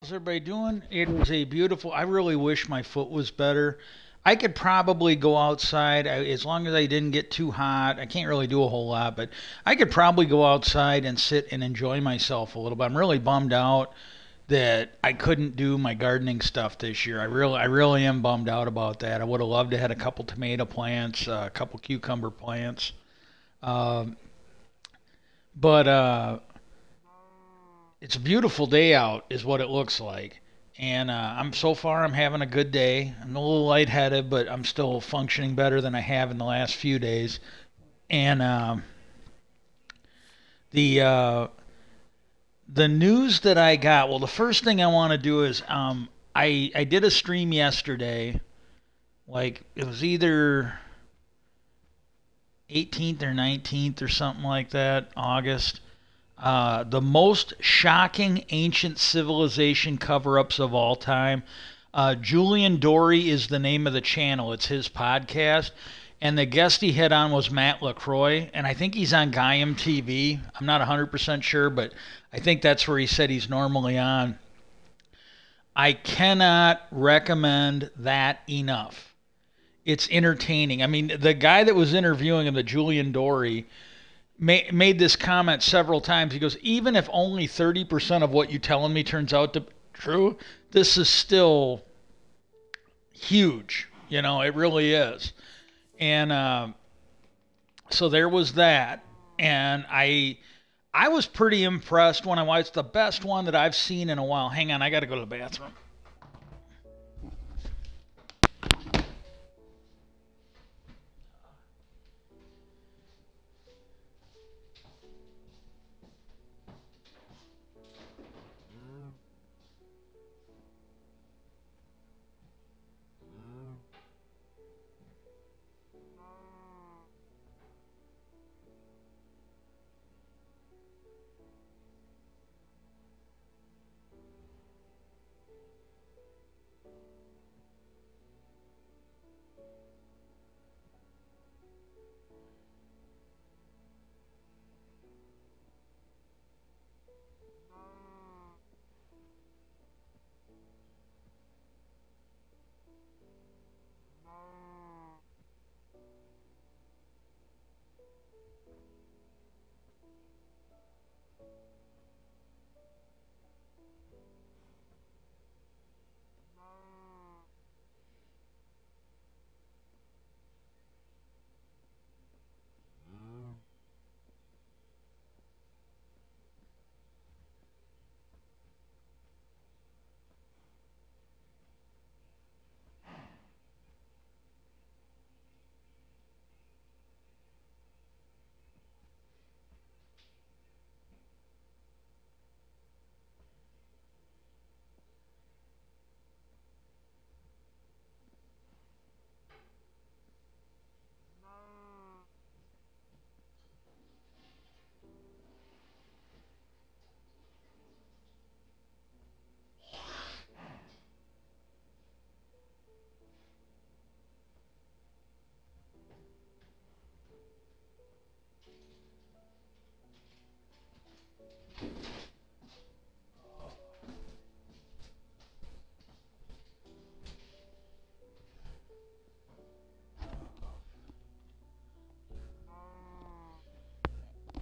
How's everybody doing? It was a beautiful. I really wish my foot was better. I could probably go outside as long as I didn't get too hot. I can't really do a whole lot, but I could probably go outside and sit and enjoy myself a little bit. I'm really bummed out that I couldn't do my gardening stuff this year. I really am bummed out about that. I would have loved to have had a couple tomato plants, a couple cucumber plants, um, but it's a beautiful day out, is what it looks like. And I'm having a good day. I'm a little lightheaded, but I'm still functioning better than I have in the last few days. And the the news that I got. Well, the first thing I want to do is I did a stream yesterday. Like it was either 18th or 19th or something like that, August. The most shocking ancient civilization cover-ups of all time. Julian Dory is the name of the channel. It's his podcast. And the guest he had on was Matt LaCroix. And I think he's on Gaiam TV. I'm not 100% sure, but I think that's where he said he's normally on. I cannot recommend that enough. It's entertaining. I mean, the guy that was interviewing him, the Julian Dory, made this comment several times. He goes, even if only 30% of what you're telling me turns out to be true, this is still huge. You know, it really is. And so there was that. And I was pretty impressed when I watched the best one that I've seen in a while. Hang on, I got to go to the bathroom.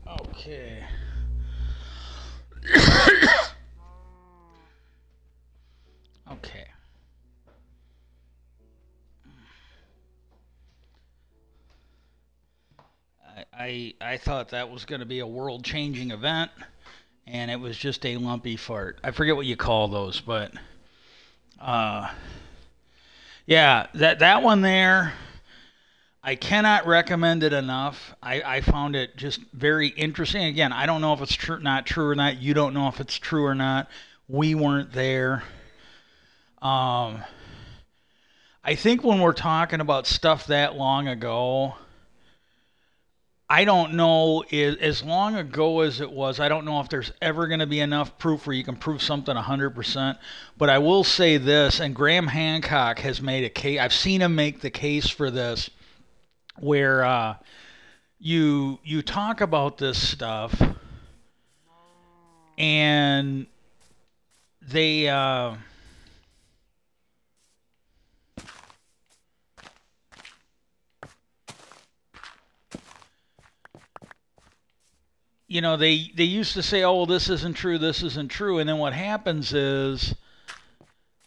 Okay. Okay. I thought that was going to be a world-changing event, and it was just a lumpy fart. I forget what you call those, but uh, yeah, that one there, I cannot recommend it enough. I found it just very interesting. Again, I don't know if it's true, not true or not. You don't know if it's true or not. We weren't there. Um, I think when we're talking about stuff that long ago, I don't know, as long ago as it was, I don't know if there's ever going to be enough proof where you can prove something 100%. But I will say this, and Graham Hancock has made a case. I've seen him make the case for this, where you talk about this stuff, and they you know, they used to say, oh, well, this isn't true, this isn't true. And then what happens is,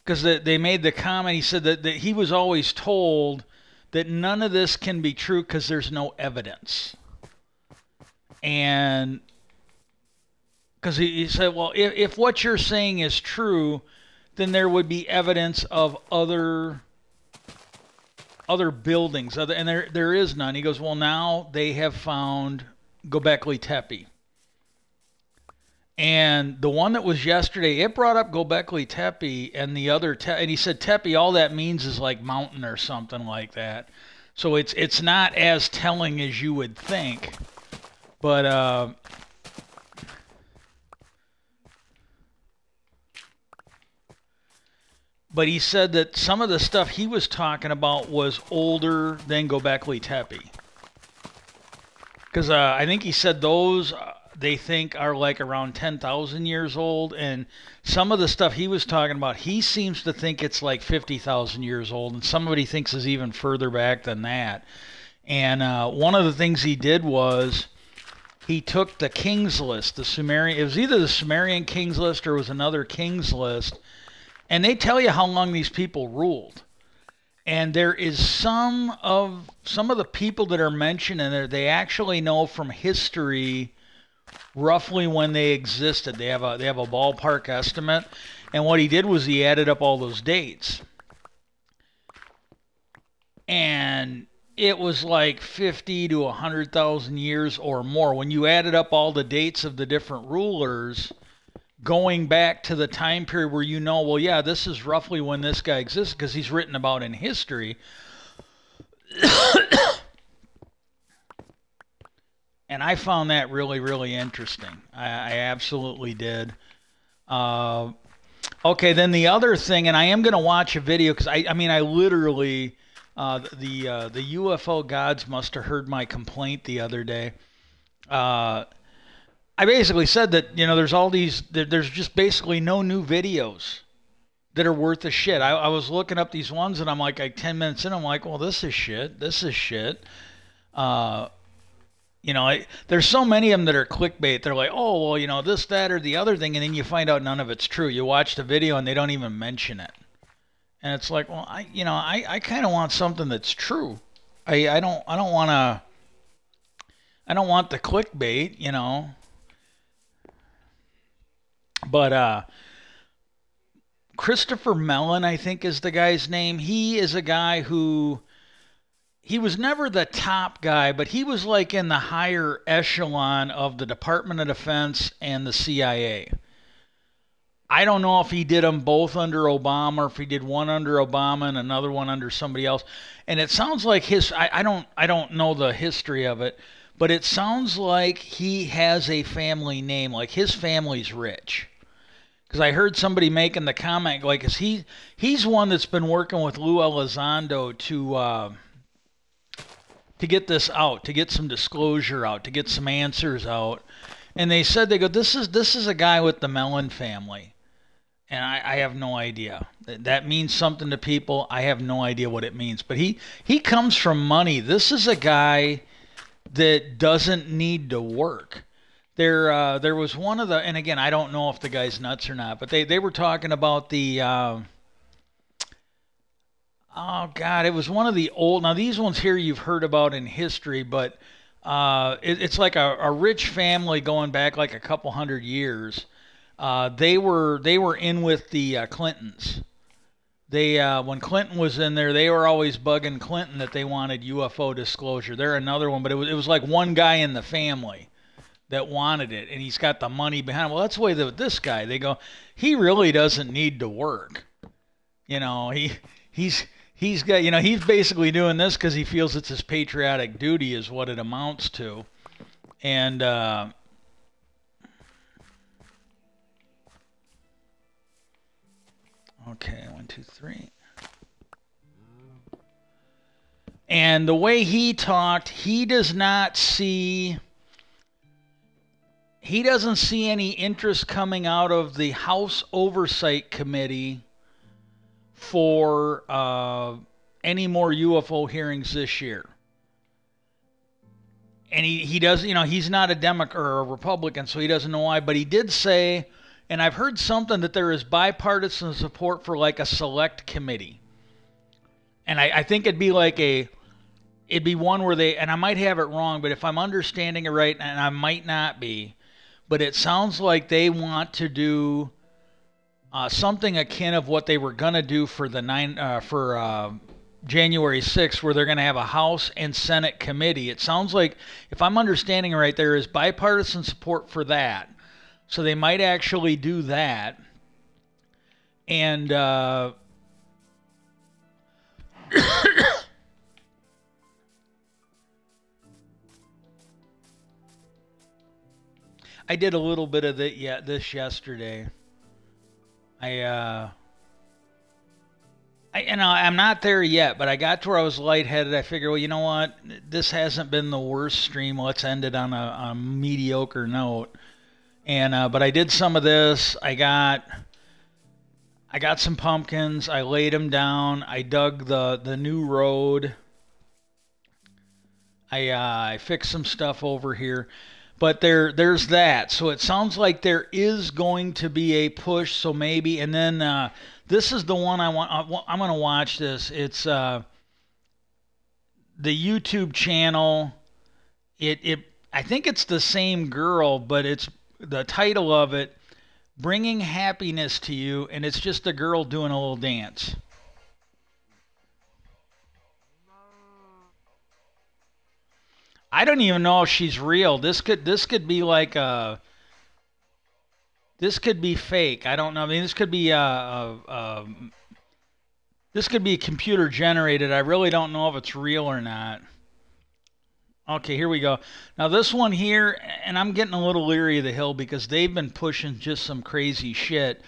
because they made the comment, he said that he was always told that none of this can be true because there's no evidence. And because he said, well, if what you're saying is true, then there would be evidence of other buildings, and there is none. He goes, well, now they have found Göbekli Tepe. And the one that was yesterday, it brought up Göbekli Tepe, and the other, and he said Tepe, all that means is like mountain or something like that. So it's not as telling as you would think. But he said that some of the stuff he was talking about was older than Göbekli Tepe. Because I think he said those they think are like around 10,000 years old, and some of the stuff he was talking about, he seems to think it's like 50,000 years old, and somebody thinks is even further back than that. And one of the things he did was he took the King's List, the Sumerian, it was either the Sumerian King's List or it was another King's List, and they tell you how long these people ruled. And there is some of the people that are mentioned in there, they actually know from history roughly when they existed. They have a ballpark estimate. And what he did was he added up all those dates. And it was like 50 to 100,000 years or more. When you added up all the dates of the different rulers, going back to the time period where you know, well, yeah, this is roughly when this guy exists because he's written about in history. And I found that really, really interesting. I absolutely did. Okay, then the other thing, and I am going to watch a video because I mean, I literally, the UFO gods must have heard my complaint the other day. I basically said that, you know, there's all these, there's just basically no new videos that are worth a shit. I was looking up these ones and I'm like 10 minutes in, I'm like, well, this is shit. This is shit. You know, there's so many of them that are clickbait. They're like, oh, well, you know, this, that, or the other thing, and then you find out none of it's true. You watch the video and they don't even mention it. And it's like, well, I kind of want something that's true. I don't want the clickbait, you know. But Christopher Mellon, I think is the guy's name. He is a guy who, he was never the top guy, but he was like in the higher echelon of the Department of Defense and the CIA. I don't know if he did them both under Obama or if he did one under Obama and another one under somebody else. And it sounds like his, I don't know the history of it, but it sounds like he has a family name, like his family's rich. Because I heard somebody making the comment, like, he's one that's been working with Lou Elizondo to get this out, to get some disclosure out, to get some answers out. And they said, they go, this is a guy with the Mellon family. And I have no idea. That means something to people. I have no idea what it means. But he comes from money. This is a guy that doesn't need to work. There was one of the, and again, I don't know if the guy's nuts or not, but they were talking about the, oh God, it was one of the old, now these ones here you've heard about in history, but it's like a rich family going back like a couple hundred years. They were in with the Clintons. When Clinton was in there, they were always bugging Clinton that they wanted UFO disclosure. They're another one, but it was like one guy in the family that wanted it, and he's got the money behind him. Well, that's the way that this guy, they go, he really doesn't need to work. You know, he's got, you know, he's basically doing this because he feels it's his patriotic duty is what it amounts to. And okay, 1, 2, 3. And the way he talked, he does not see he doesn't see any interest coming out of the House Oversight Committee for any more UFO hearings this year. And he does, he's not a Democrat or a Republican, so he doesn't know why. But he did say, and I've heard something that there is bipartisan support for like a select committee. And I think it'd be one where they, and I might have it wrong, but if I'm understanding it right, and I might not be, but it sounds like they want to do something akin of what they were gonna do for January 6th, where they're going to have a House and Senate committee. It sounds like, if I'm understanding right, there is bipartisan support for that. So they might actually do that. And I did a little bit of this yesterday. I'm not there yet, but I got to where I was lightheaded. I figured, well, you know what? This hasn't been the worst stream. Let's end it on a mediocre note. And but I did some of this. I got some pumpkins. I laid them down. I dug the new road. I fixed some stuff over here. But there's that. So it sounds like there is going to be a push. So maybe, and then this is the one I'm going to watch this. It's the YouTube channel. I think it's the same girl, but it's the title of it, Bringing Happiness to You, and it's just a girl doing a little dance. I don't even know if she's real. This could be like this could be fake. I don't know. I mean, this could be computer generated. I really don't know if it's real or not. Okay, here we go. Now this one here, and I'm getting a little leery of the Hill because they've been pushing just some crazy shit.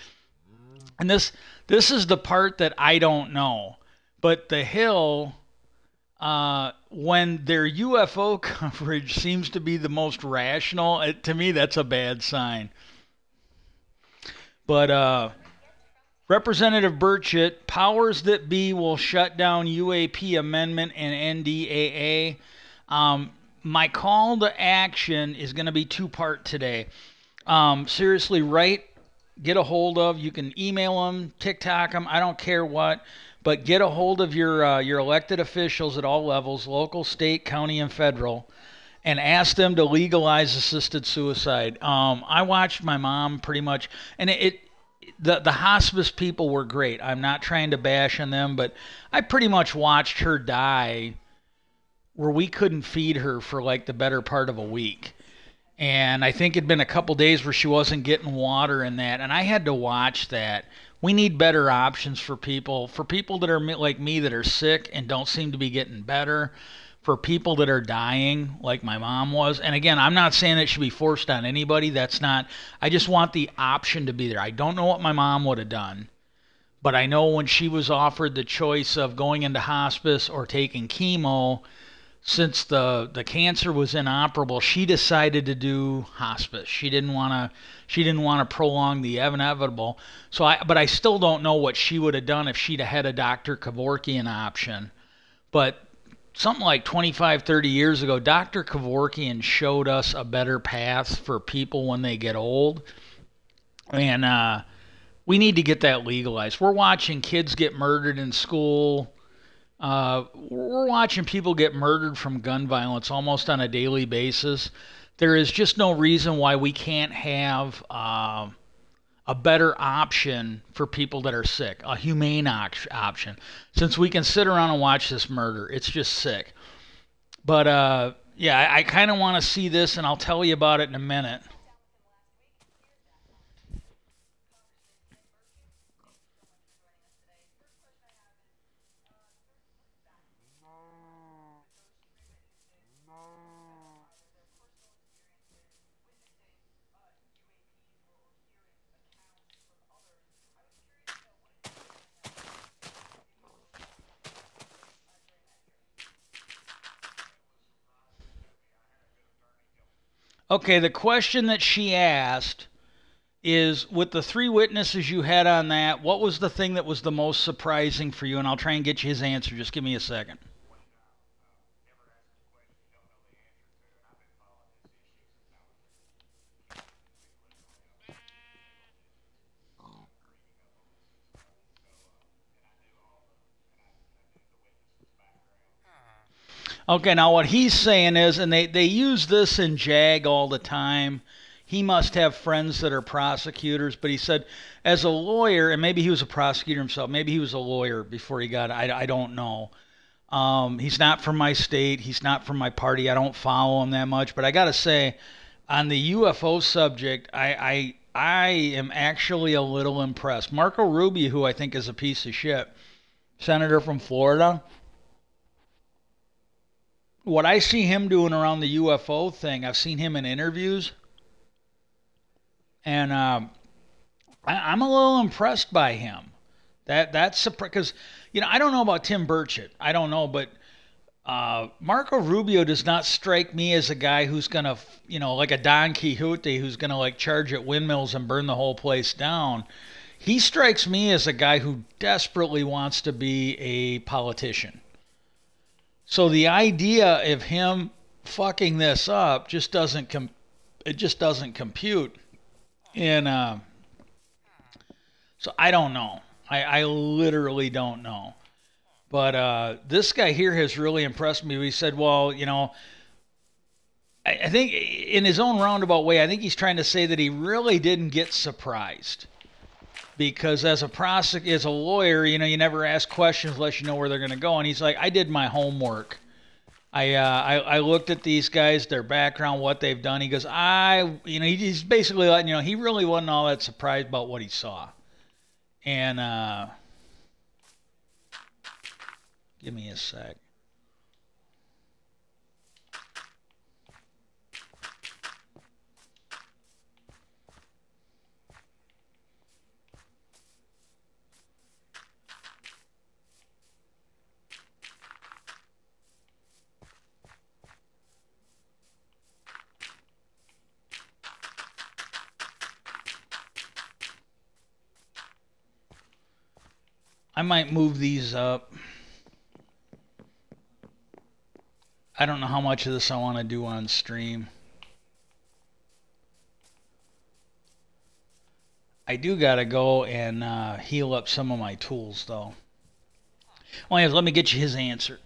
And this is the part that I don't know. But the Hill, when their UFO coverage seems to be the most rational, to me that's a bad sign. But Representative Burchett, powers that be will shut down UAP amendment and NDAA. My call to action is going to be two-part today. Seriously, get a hold of. You can email them, TikTok them. I don't care what, but get a hold of your elected officials at all levels, local, state, county, and federal, and ask them to legalize assisted suicide. I watched my mom pretty much, and the hospice people were great. I'm not trying to bash on them, but I pretty much watched her die where we couldn't feed her for like the better part of a week. And I think it'd been a couple days where she wasn't getting water and that, and I had to watch that. We need better options for people that are like me that are sick and don't seem to be getting better, for people that are dying like my mom was. And again, I'm not saying it should be forced on anybody. That's not, I just want the option to be there. I don't know what my mom would have done, but I know when she was offered the choice of going into hospice or taking chemo, since the cancer was inoperable, she decided to do hospice. She didn't want to prolong the inevitable. But I still don't know what she would have done if she'd have had a Dr. Kevorkian option. But something like 25, 30 years ago, Dr. Kevorkian showed us a better path for people when they get old. And we need to get that legalized. We're watching kids get murdered in school. We're watching people get murdered from gun violence almost on a daily basis. There is just no reason why we can't have a better option for people that are sick, a humane option. Since we can sit around and watch this murder, it's just sick. But yeah, I kind of want to see this, and I'll tell you about it in a minute. Okay, the question that she asked is, with the three witnesses you had on that, what was the thing that was the most surprising for you? And I'll try and get you his answer. Just give me a second. Okay, now what he's saying is, and they use this in JAG all the time. He must have friends that are prosecutors, but he said, as a lawyer, and maybe he was a prosecutor himself, maybe he was a lawyer before he got, I don't know. He's not from my state, he's not from my party, I don't follow him that much, but I gotta say, on the UFO subject, I am actually a little impressed. Marco Rubio, who I think is a piece of shit, senator from Florida, what I see him doing around the UFO thing, I've seen him in interviews, and I'm a little impressed by him. That's because I don't know about Tim Burchett, I don't know, but Marco Rubio does not strike me as a guy who's gonna like a Don Quixote who's gonna like charge at windmills and burn the whole place down. He strikes me as a guy who desperately wants to be a politician. So the idea of him fucking this up just doesn't it just doesn't compute. And so I don't know. I literally don't know. But this guy here has really impressed me. He said, well, I think in his own roundabout way, I think he's trying to say that he really didn't get surprised. Because as a lawyer, you never ask questions unless you know where they're going to go. And he's like, I did my homework. I looked at these guys, their background, what they've done. He goes, he's basically letting he really wasn't all that surprised about what he saw. And give me a sec. I might move these up. I don't know how much of this I want to do on stream. I do got to go and heal up some of my tools, though. Well, anyways, let me get you his answer.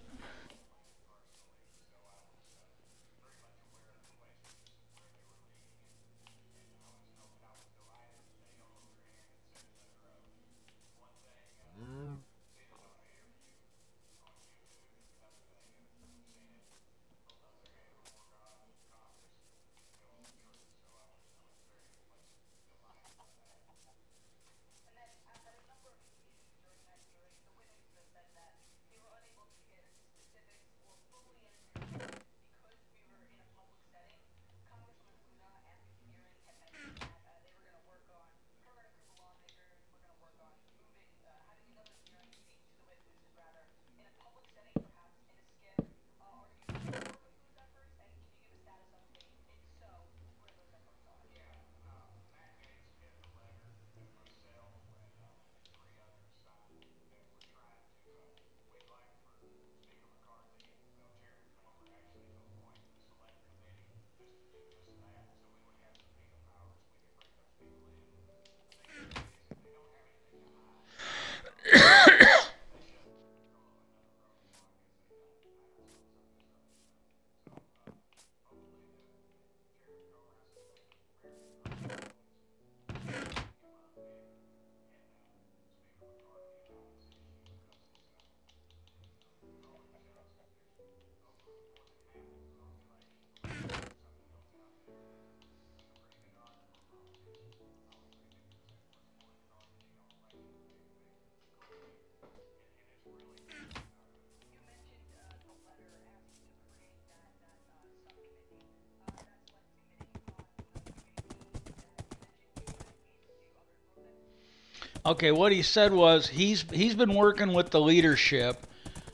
Okay, what he said was he's been working with the leadership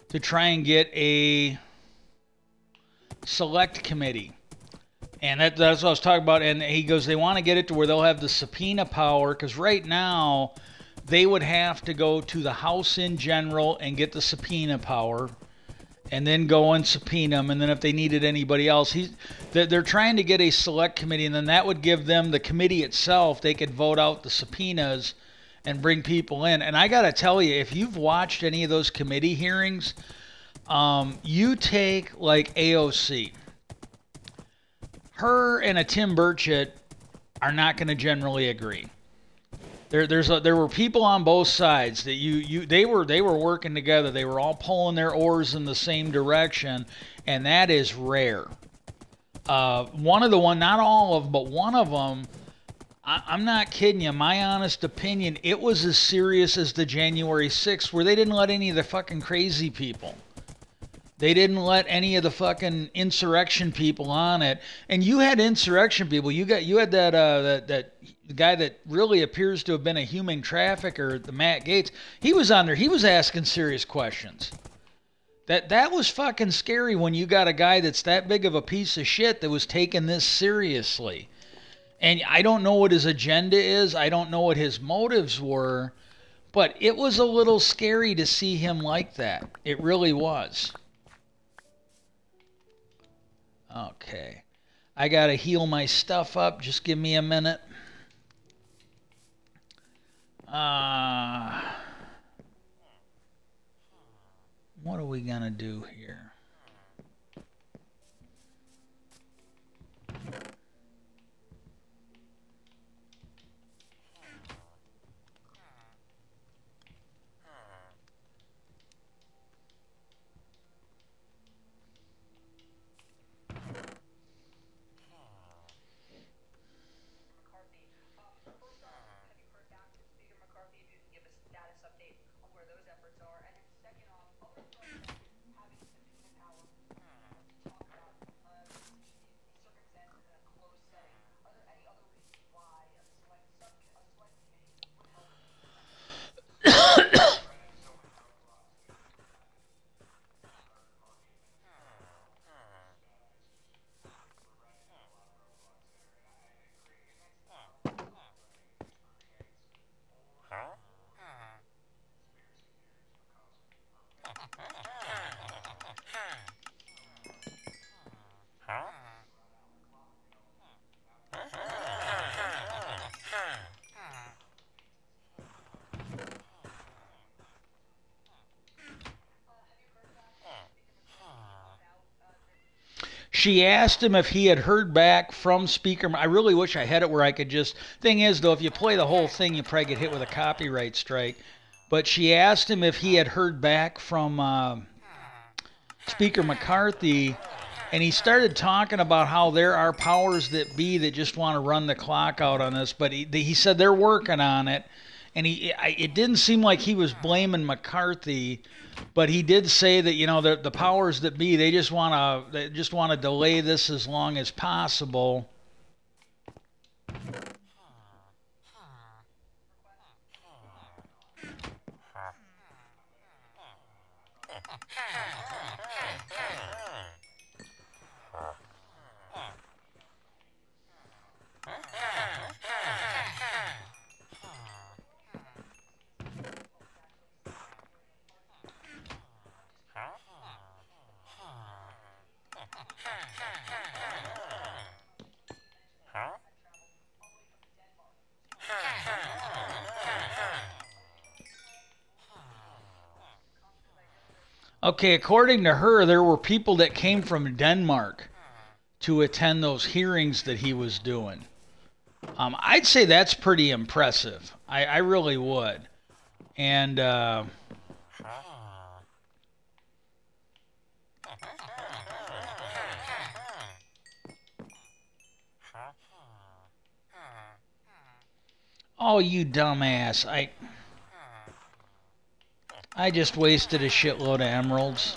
to try and get a select committee. And that's what I was talking about. And he goes, they want to get it to where they'll have the subpoena power, because right now they would have to go to the House in general and get the subpoena power, and then go and subpoena them. And then if they needed anybody else, they're trying to get a select committee, and then that would give them the committee itself. They could vote out the subpoenas and bring people in. And I got to tell you, if you've watched any of those committee hearings, you take like AOC. Her and a Tim Burchett are not going to generally agree. There were people on both sides that they were working together. They were all pulling their oars in the same direction, and that is rare. Not all of them, but one of them, I'm not kidding you. My honest opinion, it was as serious as the January 6th, where they didn't let any of the fucking crazy people. They didn't let any of the fucking insurrection people on it. And you had insurrection people. You had that guy that really appears to have been a human trafficker, the Matt Gaetz. He was on there. He was asking serious questions. That was fucking scary when you got a guy that's that big of a piece of shit that was taking this seriously. And I don't know what his agenda is. I don't know what his motives were. But it was a little scary to see him like that. It really was. Okay. I got to heal my stuff up. Just give me a minute. What are we going to do here? She asked him if he had heard back from Speaker. I really wish I had it where I could just. Thing is, though, if you play the whole thing, you probably get hit with a copyright strike. But she asked him if he had heard back from Speaker McCarthy, and he started talking about how there are powers that be that just want to run the clock out on this. But he said they're working on it, and it didn't seem like he was blaming McCarthy. But he did say that, you know, the powers that be, they just want to delay this as long as possible. Okay, according to her, there were people that came from Denmark to attend those hearings that he was doing. I'd say that's pretty impressive. I really would. And oh, you dumbass. I just wasted a shitload of emeralds.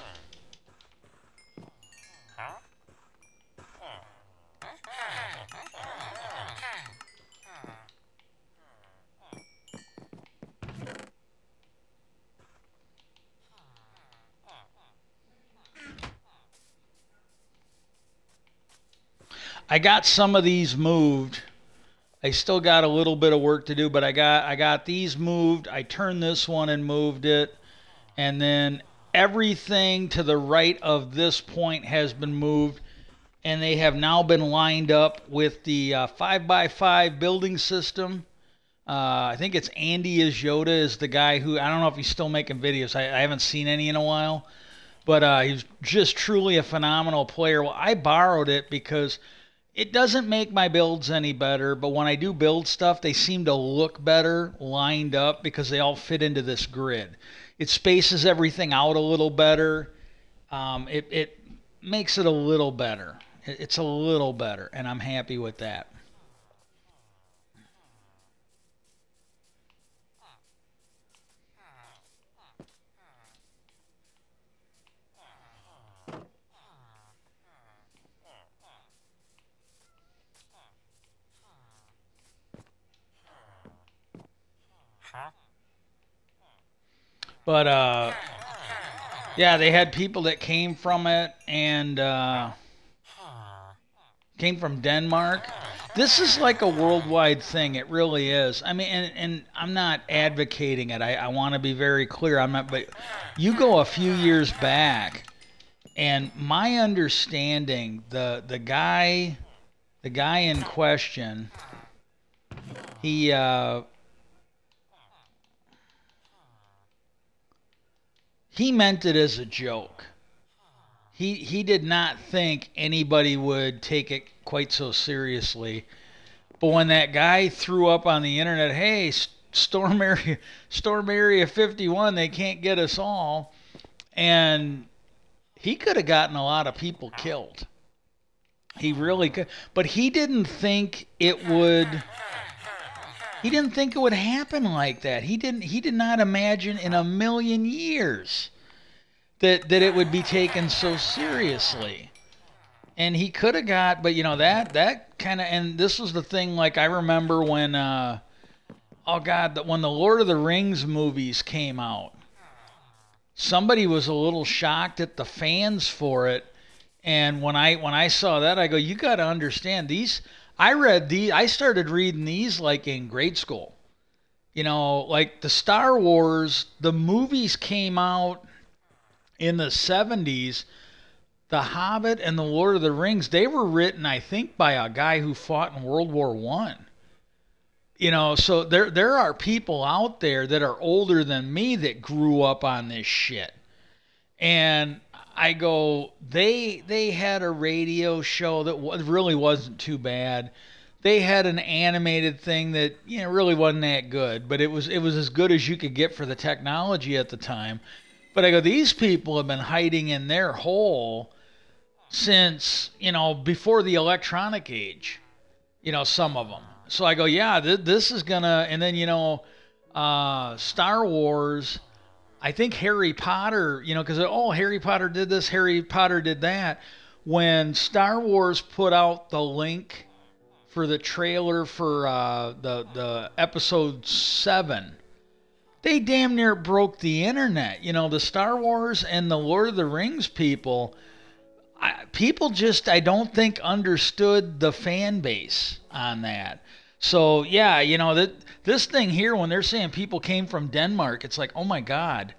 I got some of these moved. I still got a little bit of work to do, but I got these moved. I turned this one and moved it, and then everything to the right of this point has been moved, and they have now been lined up with the 5x5 building system. I think it's Andy Izyoda is the guy who, I don't know if he's still making videos. I haven't seen any in a while, but he's just truly a phenomenal player. Well, I borrowed it because it doesn't make my builds any better, but when I do build stuff, they seem to look better lined up because they all fit into this grid. It spaces everything out a little better. It makes it a little better. It's a little better, and I'm happy with that. But yeah, they had people that came from it and came from Denmark. This is like a worldwide thing. It really is. I mean, and I'm not advocating it. I want to be very clear. I'm not. But you go a few years back, and my understanding, the guy in question, he he meant it as a joke. He did not think anybody would take it quite so seriously. But when that guy threw up on the internet, "Hey, Storm Area 51, they can't get us all," and he could have gotten a lot of people killed. He really could, but he didn't think it would. He didn't think it would happen like that. He did not imagine in a million years that it would be taken so seriously. And he could have got, but that kind of, and this was the thing. Like I remember when, oh God, when the Lord of the Rings movies came out, somebody was a little shocked at the fans for it. And when I saw that, I go, you got to understand these. I started reading these like in grade school. Like the Star Wars, the movies came out in the 70s. The Hobbit and the Lord of the Rings, they were written, I think, by a guy who fought in World War One. So there are people out there that are older than me that grew up on this shit. And I go, they had a radio show that really wasn't too bad. They had an animated thing that really wasn't that good, but it was as good as you could get for the technology at the time. But I go, these people have been hiding in their hole since before the electronic age. Some of them. So I go, yeah, this is gonna, and then Star Wars. I think Harry Potter, because Harry Potter did this, Harry Potter did that. When Star Wars put out the link for the trailer for the episode 7, they damn near broke the internet. The Star Wars and the Lord of the Rings people, people just, I don't think, understood the fan base on that. So yeah, that this thing here, when they're saying people came from Denmark, it's like, oh my God.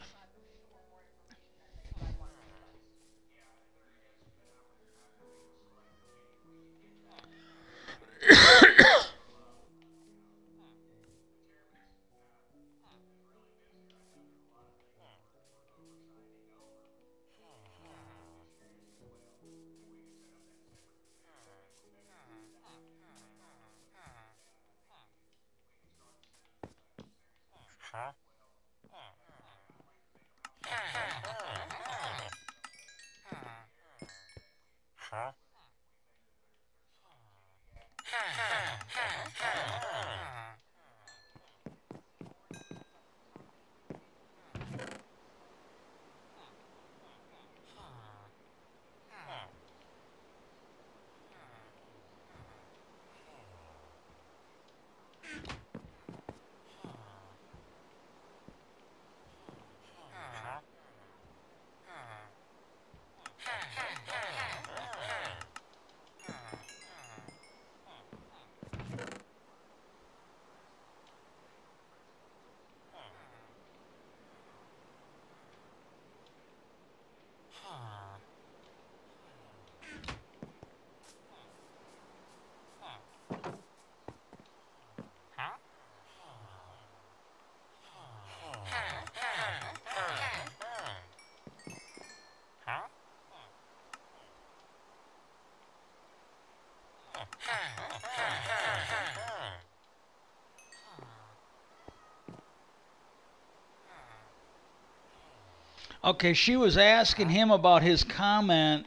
Okay, she was asking him about his comment.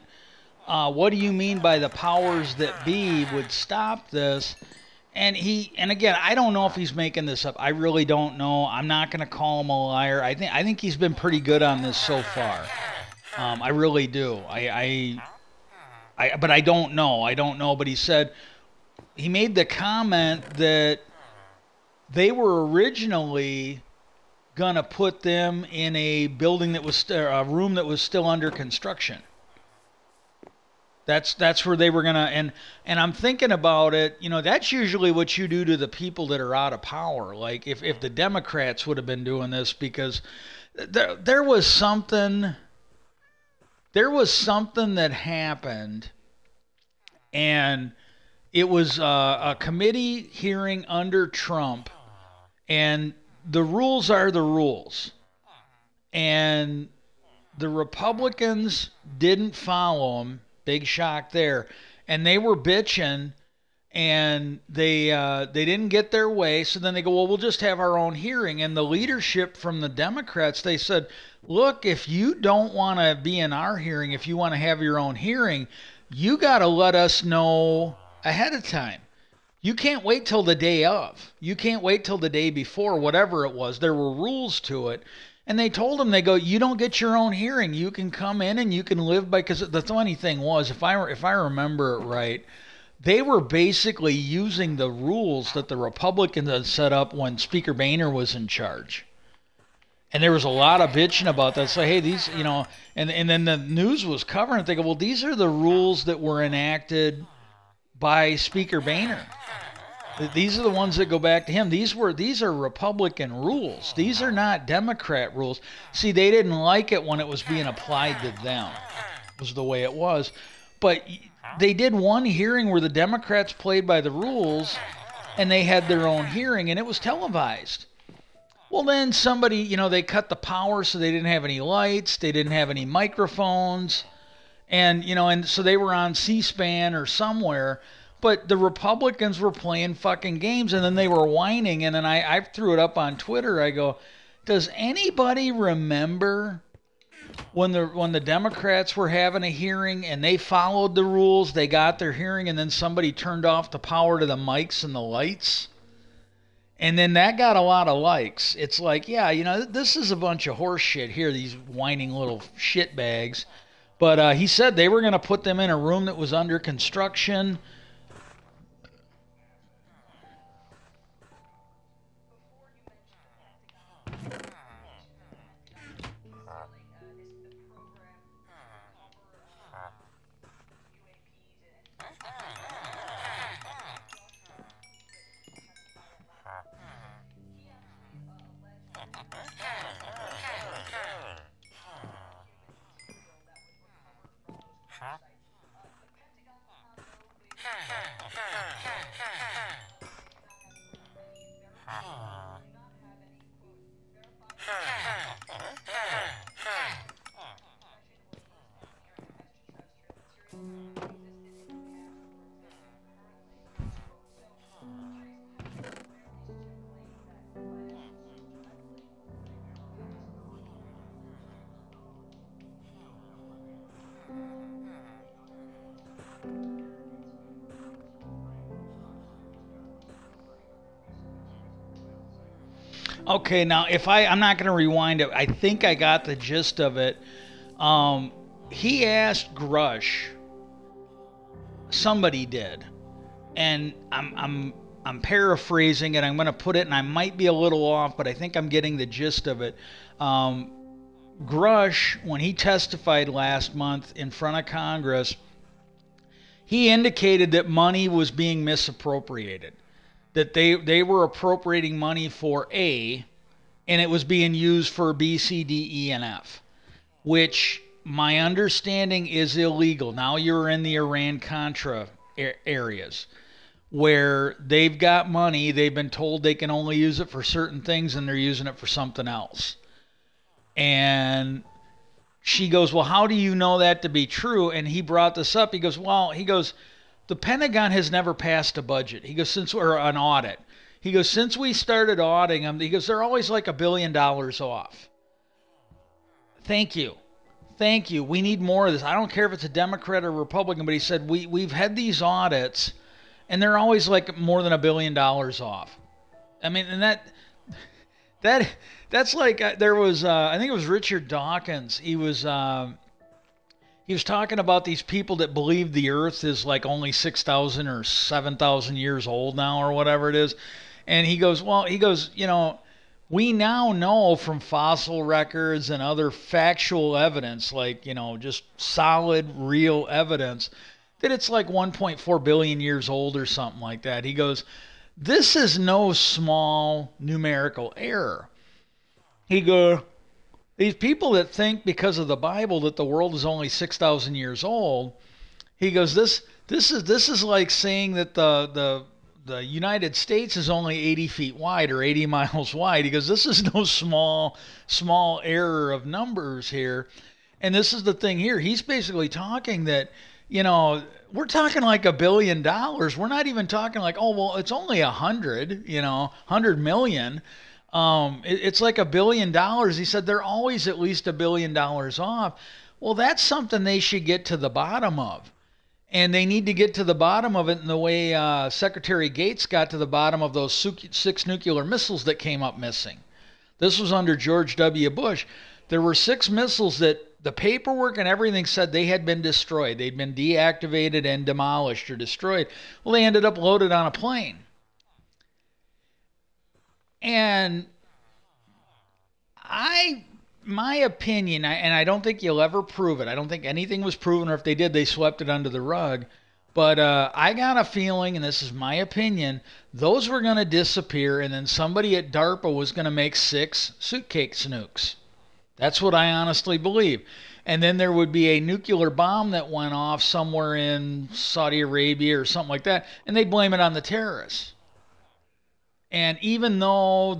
What do you mean by the powers that be would stop this? And again, I don't know if he's making this up. I really don't know. I'm not going to call him a liar. I think he's been pretty good on this so far. I really do. But I don't know. I don't know. But he made the comment that they were originally gonna put them in a building that was a room that was still under construction. That's where they were gonna and I'm thinking about it. You know, that's usually what you do to the people that are out of power. Like if the Democrats would have been doing this, because there was something that happened, and it was a committee hearing under Trump, and the rules are the rules. And the Republicans didn't follow them. Big shock there. And they were bitching, and they didn't get their way. So then they go, well, we'll just have our own hearing. And the leadership from the Democrats, they said, look, if you don't want to be in our hearing, if you want to have your own hearing, you got to let us know ahead of time. You can't wait till the day of. You can't wait till the day before, whatever it was. There were rules to it. And they told him, they go, you don't get your own hearing. You can come in and you can live by, because the funny thing was, if I remember it right, they were basically using the rules that the Republicans had set up when Speaker Boehner was in charge. And there was a lot of bitching about that. So, hey, these, you know, and then the news was covering it. They go, well, these are the rules that were enacted by Speaker Boehner. These are the ones that go back to him. These are Republican rules. These are not Democrat rules. See, they didn't like it when it was being applied to them, was the way it was. But they did one hearing where the Democrats played by the rules, and they had their own hearing, and it was televised. Well, then somebody, you know, they cut the power, so they didn't have any lights. They didn't have any microphones. And, you know, and so they were on C-SPAN or somewhere. But the Republicans were playing fucking games, and then they were whining. And then I threw it up on Twitter. I go, does anybody remember when the Democrats were having a hearing and they followed the rules, they got their hearing, and then somebody turned off the power to the mics and the lights? And then that got a lot of likes. It's like, yeah, you know, this is a bunch of horse shit here, these whining little shitbags. But he said they were going to put them in a room that was under construction. Okay, now if I'm not going to rewind it. I think I got the gist of it. He asked Grush. Somebody did, and I'm paraphrasing it. I'm going to put it, and I might be a little off, but I think I'm getting the gist of it. Grush, when he testified last month in front of Congress, he indicated that money was being misappropriated. That they were appropriating money for A, and it was being used for B, C, D, E, and F, which my understanding is illegal. Now you're in the Iran-Contra areas where they've got money. They've been told they can only use it for certain things, and they're using it for something else. And she goes, well, how do you know that to be true? And he brought this up. He goes, the Pentagon has never passed a budget. He goes, since we're an audit. He goes, since we started auditing them, he goes, they're always like $1 billion off. Thank you. Thank you. We need more of this. I don't care if it's a Democrat or Republican, but he said, we've had these audits, and they're always like more than $1 billion off. I mean, and that's like, there was, I think it was Richard Dawkins. He was talking about these people that believe the Earth is like only 6,000 or 7,000 years old now or whatever it is. And he goes, you know, we now know from fossil records and other factual evidence, like, you know, just solid, real evidence, that it's like 1.4 billion years old or something like that. He goes, this is no small numerical error. He goes, these people that think because of the Bible that the world is only 6,000 years old, he goes, this is like saying that the United States is only 80 feet wide or 80 miles wide. He goes, this is no small error of numbers here. And this is the thing here. He's basically talking that, you know, we're talking like $1 billion. We're not even talking like, oh, well, it's only 100, you know, 100 million. It's like $1 billion. He said they're always at least $1 billion off. Well, that's something they should get to the bottom of. And they need to get to the bottom of it in the way Secretary Gates got to the bottom of those 6 nuclear missiles that came up missing. This was under George W. Bush. There were 6 missiles that the paperwork and everything said they had been destroyed. They'd been deactivated and demolished or destroyed. Well, they ended up loaded on a plane. And my opinion, and I don't think you'll ever prove it. I don't think anything was proven, or if they did, they swept it under the rug. But I got a feeling, and this is my opinion, those were going to disappear, and then somebody at DARPA was going to make 6 suitcase nukes. That's what I honestly believe. And then there would be a nuclear bomb that went off somewhere in Saudi Arabia or something like that, and they'd blame it on the terrorists. And even though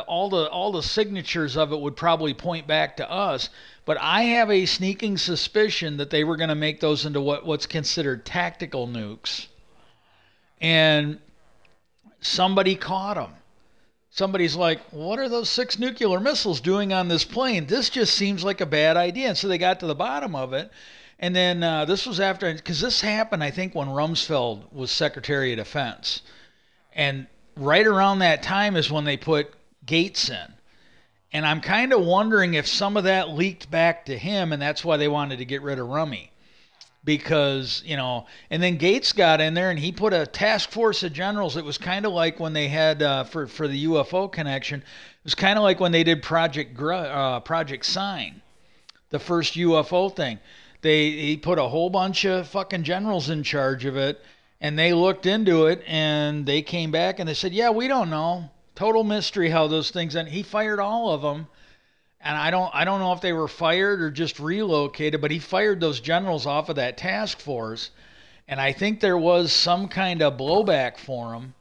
all the signatures of it would probably point back to us, but I have a sneaking suspicion that they were going to make those into what's considered tactical nukes. And somebody caught them. Somebody's like, what are those 6 nuclear missiles doing on this plane? This just seems like a bad idea. And so they got to the bottom of it. And then this was after, because this happened, I think, when Rumsfeld was Secretary of Defense. And right around that time is when they put Gates in. And I'm kind of wondering if some of that leaked back to him, and that's why they wanted to get rid of Rummy. Because, you know, and then Gates got in there and he put a task force of generals. It was kind of like when they had, for the UFO connection, it was kind of like when they did Project Sign, the first UFO thing. He put a whole bunch of fucking generals in charge of it. And they looked into it, and they came back, and they said, yeah, we don't know. Total mystery how those things... And he fired all of them. And I don't know if they were fired or just relocated, but he fired those generals off of that task force. And I think there was some kind of blowback for them.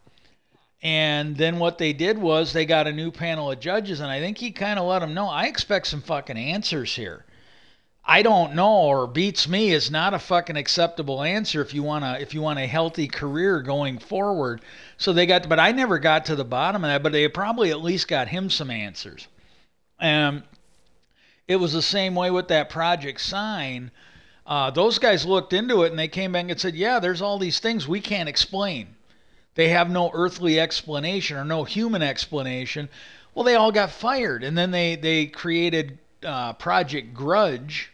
And then what they did was they got a new panel of judges, and I think he kind of let them know, I expect some fucking answers here. I don't know, or beats me is not a fucking acceptable answer if you want a healthy career going forward. So they got, but I never got to the bottom of that, but they probably at least got him some answers. It was the same way with that Project Sign. Those guys looked into it and they came back and said, yeah, there's all these things we can't explain. They have no earthly explanation or no human explanation. Well, they all got fired, and then they created Project Grudge.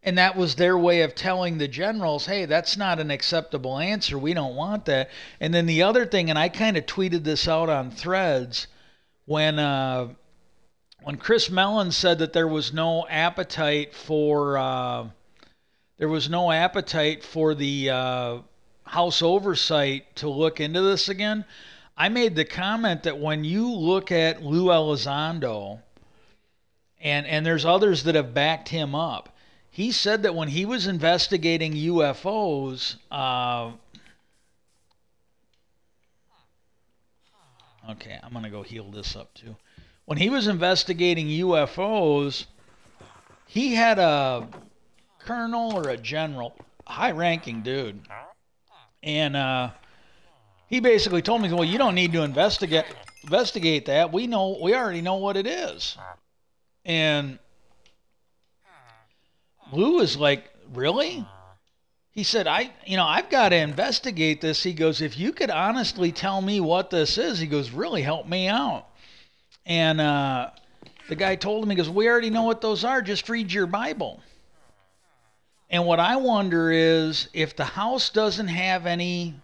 And that was their way of telling the generals, hey, that's not an acceptable answer. We don't want that. And then the other thing, and I kind of tweeted this out on Threads, when Chris Mellon said that there was no appetite for the House oversight to look into this again, I made the comment that when you look at Lou Elizondo, and there's others that have backed him up, he said that when he was investigating UFOs, okay, I'm going to go heal this up too. When he was investigating UFOs, he had a colonel or a general, high-ranking dude, And he basically told me, well, you don't need to investigate that. We already know what it is. And Lou is like, really? He said, I've got to investigate this. He goes, if you could honestly tell me what this is, he goes, really help me out. And the guy told him, he goes, we already know what those are. Just read your Bible. And what I wonder is if the House doesn't have any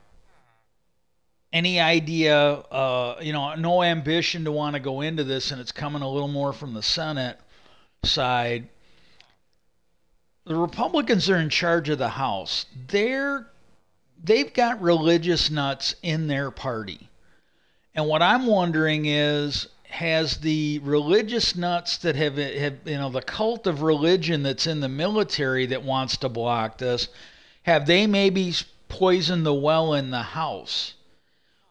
idea, no ambition to want to go into this, and it's coming a little more from the Senate side. The Republicans are in charge of the House. They've got religious nuts in their party. And what I'm wondering is, has the religious nuts that have the cult of religion that's in the military that wants to block this, have they maybe poisoned the well in the House?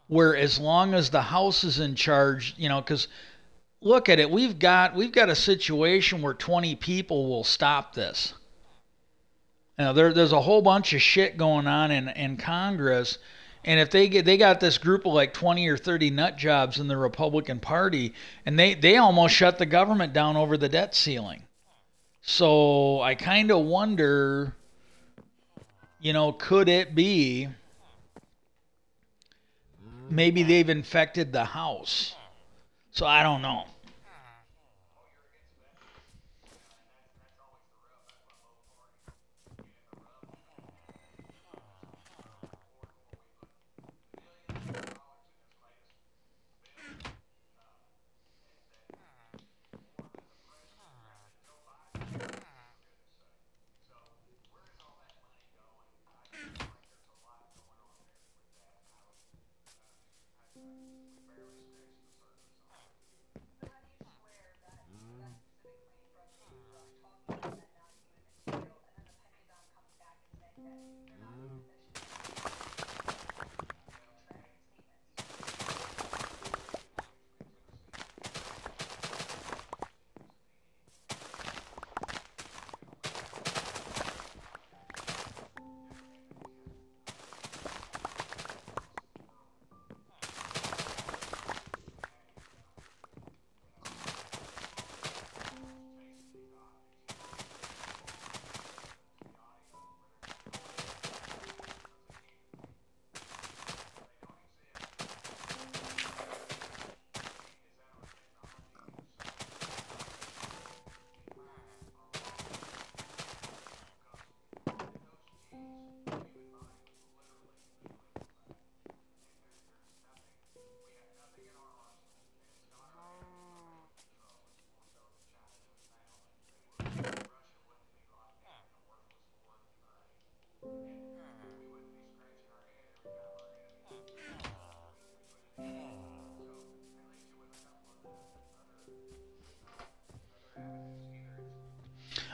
Where as long as the House is in charge, because look at it, we've got a situation where 20 people will stop this. There's a whole bunch of shit going on in Congress. And if they got this group of like 20 or 30 nut jobs in the Republican Party, and they almost shut the government down over the debt ceiling. So I kind of wonder, could it be maybe they've infected the House? So I don't know.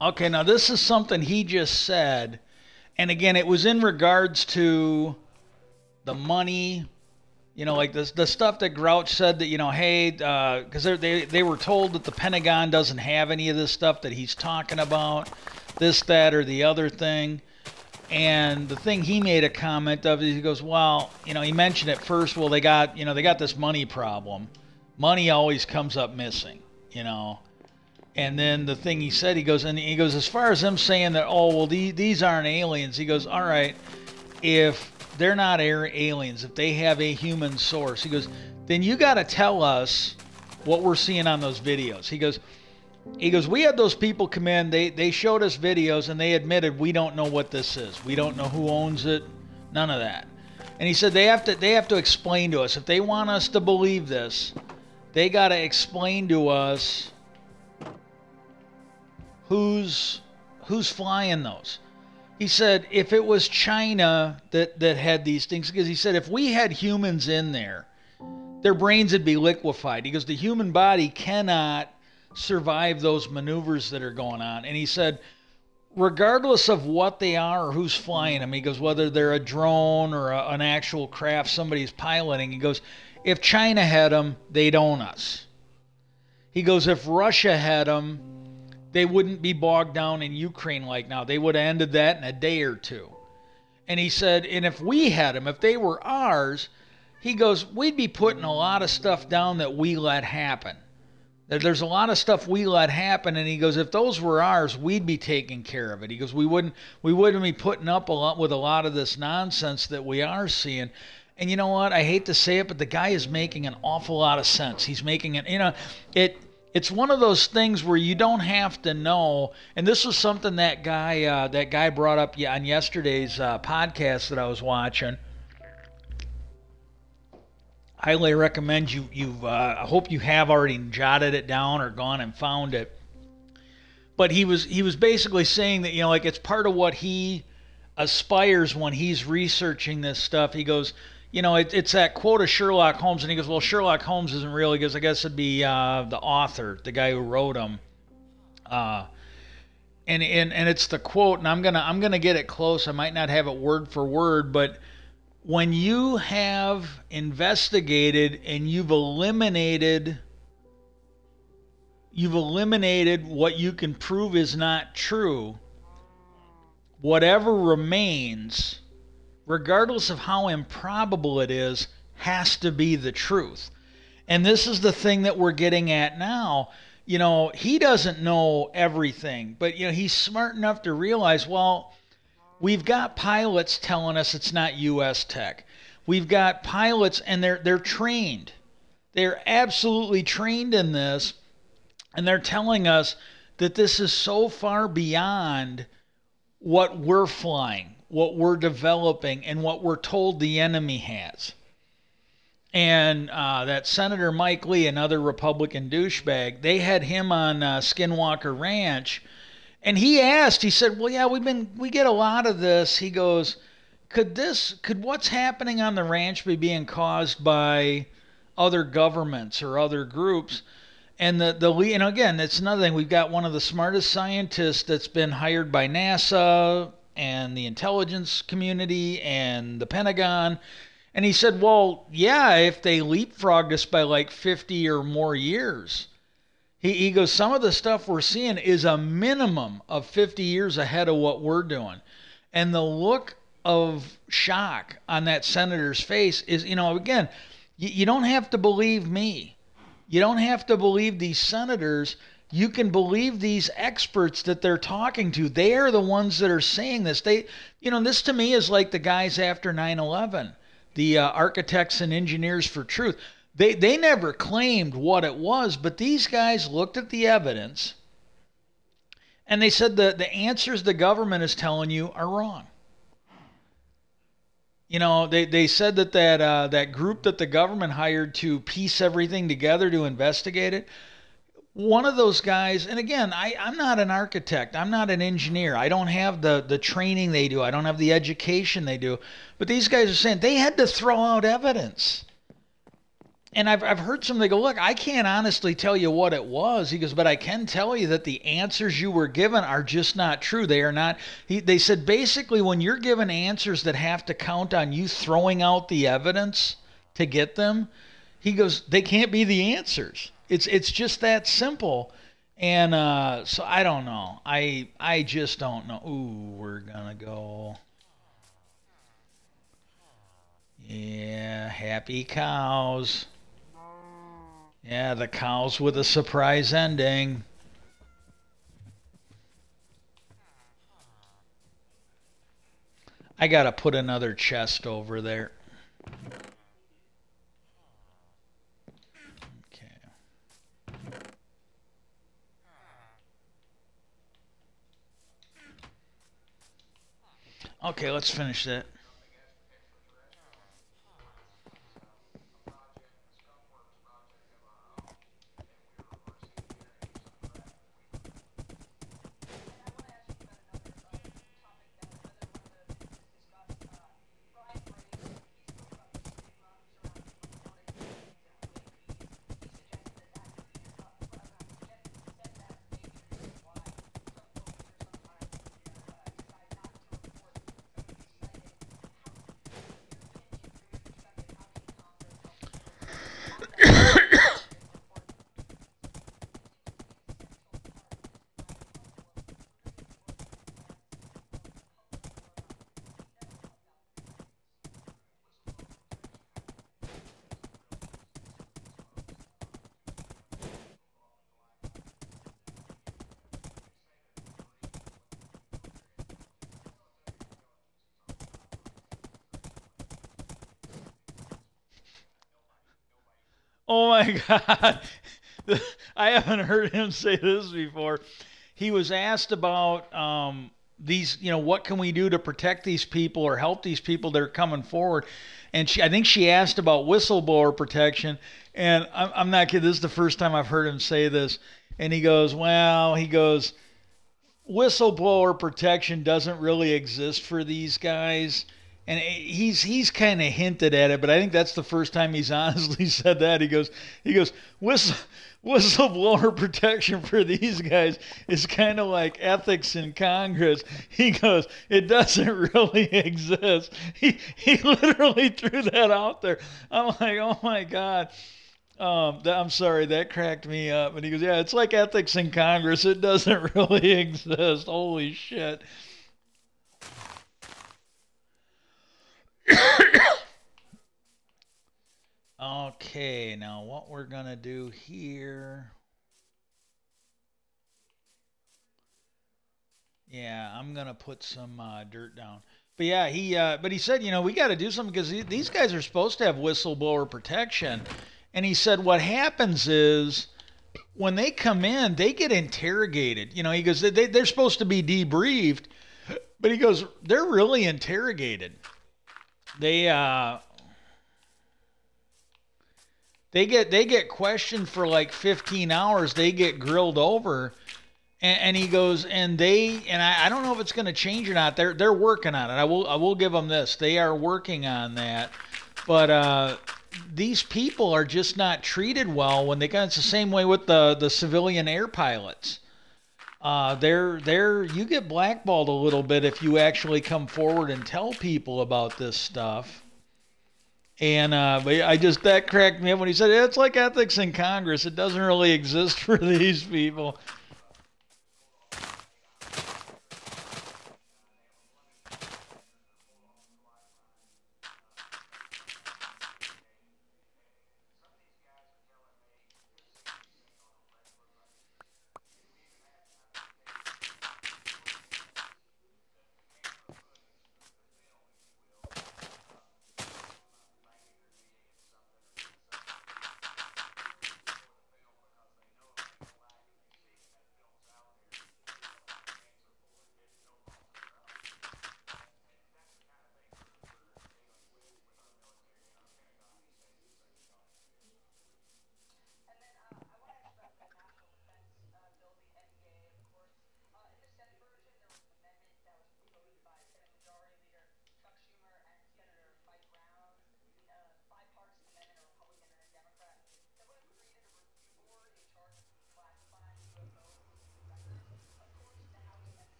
Okay, now this is something he just said, and again, it was in regards to the money, like the stuff that Grouch said that, hey, because they were told that the Pentagon doesn't have any of this stuff that he's talking about, this, that, or the other thing. And the thing he made a comment of is he goes, well, he mentioned it first, well, they got this money problem. Money always comes up missing. And then the thing he said, he goes, as far as them saying that, oh, well, these aren't aliens, he goes, all right, if they're not aliens, if they have a human source, he goes, then you got to tell us what we're seeing on those videos. He goes, we had those people come in, they showed us videos, and they admitted we don't know what this is. We don't know who owns it, none of that. And he said they have to explain to us. If they want us to believe this, they got to explain to us who's flying those. He said if it was China that had these things, because he said if we had humans in there, their brains would be liquefied. He goes, the human body cannot survive those maneuvers that are going on. And he said, regardless of what they are or who's flying them, he goes, whether they're a drone or an actual craft somebody's piloting, he goes, if China had them, they'd own us. He goes, if Russia had them, they wouldn't be bogged down in Ukraine like now. They would have ended that in a day or two. And he said, and if we had them, if they were ours, he goes, we'd be putting a lot of stuff down that we let happen. There's a lot of stuff we let happen, and he goes, if those were ours, we'd be taking care of it. He goes, we wouldn't be putting up a lot with a lot of this nonsense that we are seeing. And you know what? I hate to say it, but the guy is making an awful lot of sense. He's making it, it's one of those things where you don't have to know. And this was something that guy brought up on yesterday's podcast that I was watching. Highly recommend I hope you have already jotted it down or gone and found it. But he was basically saying that, like, it's part of what he aspires when he's researching this stuff. He goes, it's that quote of Sherlock Holmes, and he goes, well, Sherlock Holmes isn't real. He goes, I guess it'd be the author, the guy who wrote him. And it's the quote, and I'm gonna get it close. I might not have it word for word, but when you have investigated and you've eliminated what you can prove is not true, whatever remains, regardless of how improbable it is, has to be the truth. And this is the thing that we're getting at now. He doesn't know everything, but he's smart enough to realize, well, we've got pilots telling us it's not U.S. tech. We've got pilots, and they're trained. They're absolutely trained in this, and they're telling us that this is so far beyond what we're flying, what we're developing, and what we're told the enemy has. And that Senator Mike Lee, another Republican douchebag, they had him on Skinwalker Ranch. And he said, well, yeah, we get a lot of this. He goes, could what's happening on the ranch be being caused by other governments or other groups? And again, it's another thing. We've got one of the smartest scientists that's been hired by NASA and the intelligence community and the Pentagon. And he said, well, yeah, if they leapfrogged us by like 50 or more years. He goes, some of the stuff we're seeing is a minimum of 50 years ahead of what we're doing. And the look of shock on that senator's face is, again, you don't have to believe me. You don't have to believe these senators. You can believe these experts that they're talking to. They are the ones that are saying this. This to me is like the guys after 9/11, the architects and engineers for truth. They never claimed what it was, but these guys looked at the evidence and they said the answers the government is telling you are wrong. They said that group that the government hired to piece everything together to investigate it, one of those guys, and again, I'm not an architect, I'm not an engineer, I don't have the training they do, I don't have the education they do, but these guys are saying they had to throw out evidence. And I've heard somebody go, look, I can't honestly tell you what it was. He goes, but I can tell you that the answers you were given are just not true. They are not. They said basically when you're given answers that have to count on you throwing out the evidence to get them, he goes, they can't be the answers. It's just that simple. And so I don't know. I just don't know. Ooh, we're going to go. Yeah, happy cows. Yeah, the cows with a surprise ending. I gotta put another chest over there. Okay. Okay, let's finish that. Oh my God. I haven't heard him say this before. He was asked about these, what can we do to protect these people or help these people that are coming forward? And I think she asked about whistleblower protection. And I'm not kidding. This is the first time I've heard him say this. And he goes, whistleblower protection doesn't really exist for these guys. And he's kind of hinted at it, but I think that's the first time he's honestly said that. He goes, whistleblower protection for these guys is kind of like ethics in Congress. He goes, it doesn't really exist. He literally threw that out there. I'm like, oh my God. I'm sorry, that cracked me up. And he goes, yeah, it's like ethics in Congress. It doesn't really exist. Holy shit. Okay, now what we're going to do here. Yeah, I'm going to put some dirt down. But yeah, he said, we got to do something because these guys are supposed to have whistleblower protection. And he said what happens is when they come in, they get interrogated. He goes, they're supposed to be debriefed, but he goes, they're really interrogated. They get questioned for like 15 hours. They get grilled over, and he goes, and I don't know if it's going to change or not. They're working on it. I will give them this. They are working on that, but these people are just not treated well when they got. It's the same way with the civilian air pilots. You get blackballed a little bit if you actually come forward and tell people about this stuff. And that cracked me up when he said it's like ethics in Congress. It doesn't really exist for these people.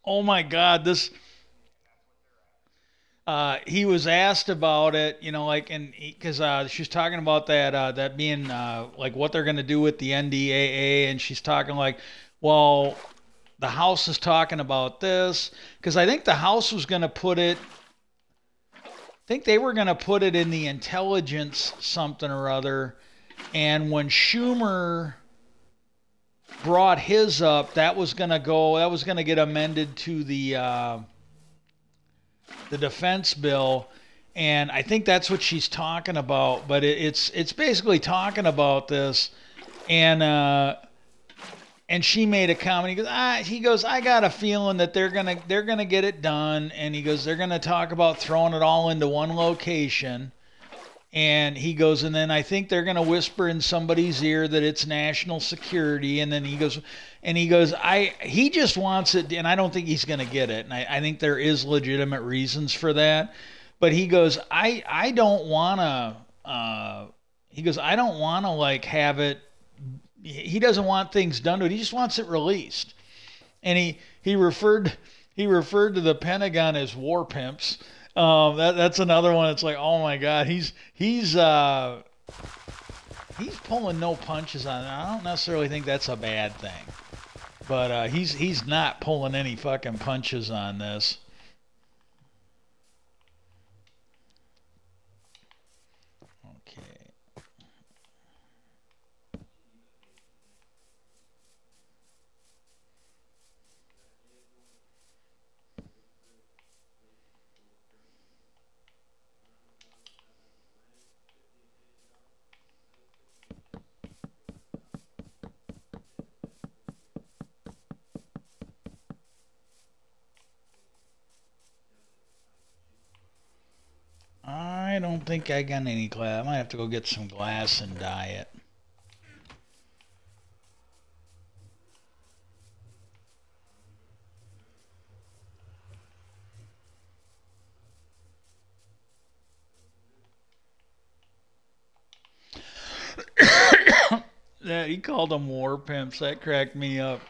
Oh my God, this. He was asked about it, and because she's talking about that being like what they're going to do with the NDAA, and she's talking like, well, the House is talking about this because I think the House was going to put it. I think they were going to put it in the intelligence something or other, and when Schumer brought his up, that was going to get amended to the defense bill, and I think that's what she's talking about. But it's basically talking about this, and she made a comment. He goes, I got a feeling that they're gonna get it done, and he goes, they're gonna talk about throwing it all into one location, And he goes, and then I think they're going to whisper in somebody's ear that it's national security. And then he goes, he just wants it, and I don't think he's going to get it. And I think there is legitimate reasons for that. But he goes, I don't want to. He goes, I don't want to like have it. He doesn't want things done to it. He just wants it released. And he referred to the Pentagon as war pimps. That's another one. It's like, oh my God, he's pulling no punches on it. I don't necessarily think that's a bad thing, but he's not pulling any fucking punches on this. Okay. I don't think I got any glass. I might have to go get some glass and dye it. That he called them war pimps. That cracked me up.